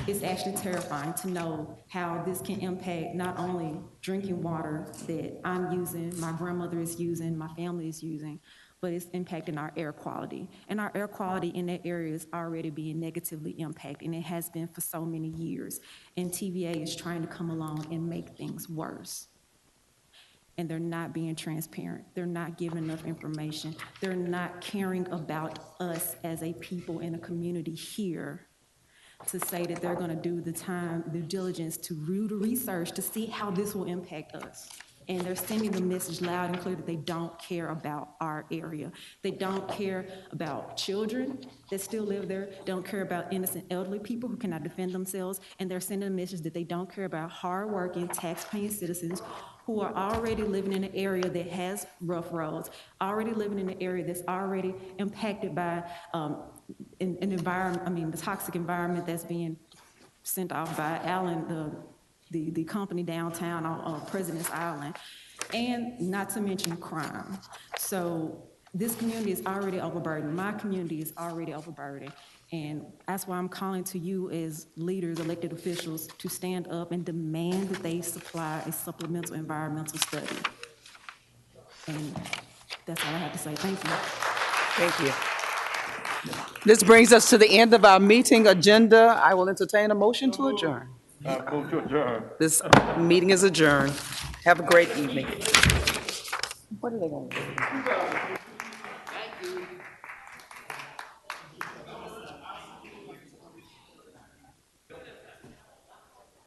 It's actually terrifying to know how this can impact not only drinking water that I'm using, my grandmother is using, my family is using, but it's impacting our air quality. And our air quality in that area is already being negatively impacted, and it has been for so many years. And TVA is trying to come along and make things worse. And they're not being transparent. They're not giving enough information. They're not caring about us as a people in a community here to say that they're gonna do the time, the diligence to do the research to see how this will impact us. And they're sending the message loud and clear that they don't care about our area. They don't care about children that still live there, don't care about innocent elderly people who cannot defend themselves, and they're sending a message that they don't care about hardworking, tax-paying citizens who are already living in an area that has rough roads, already living in an area that's already impacted by an environment, the toxic environment that's being sent off by Allen, the company downtown on President's Island, and not to mention crime. So this community is already overburdened. My community is already overburdened. And that's why I'm calling to you as leaders, elected officials, to stand up and demand that they supply a supplemental environmental study. And that's all I have to say. Thank you. Thank you. This brings us to the end of our meeting agenda. I will entertain a motion to adjourn. Move to adjourn. This meeting is adjourned. Have a great evening. What are they going to do?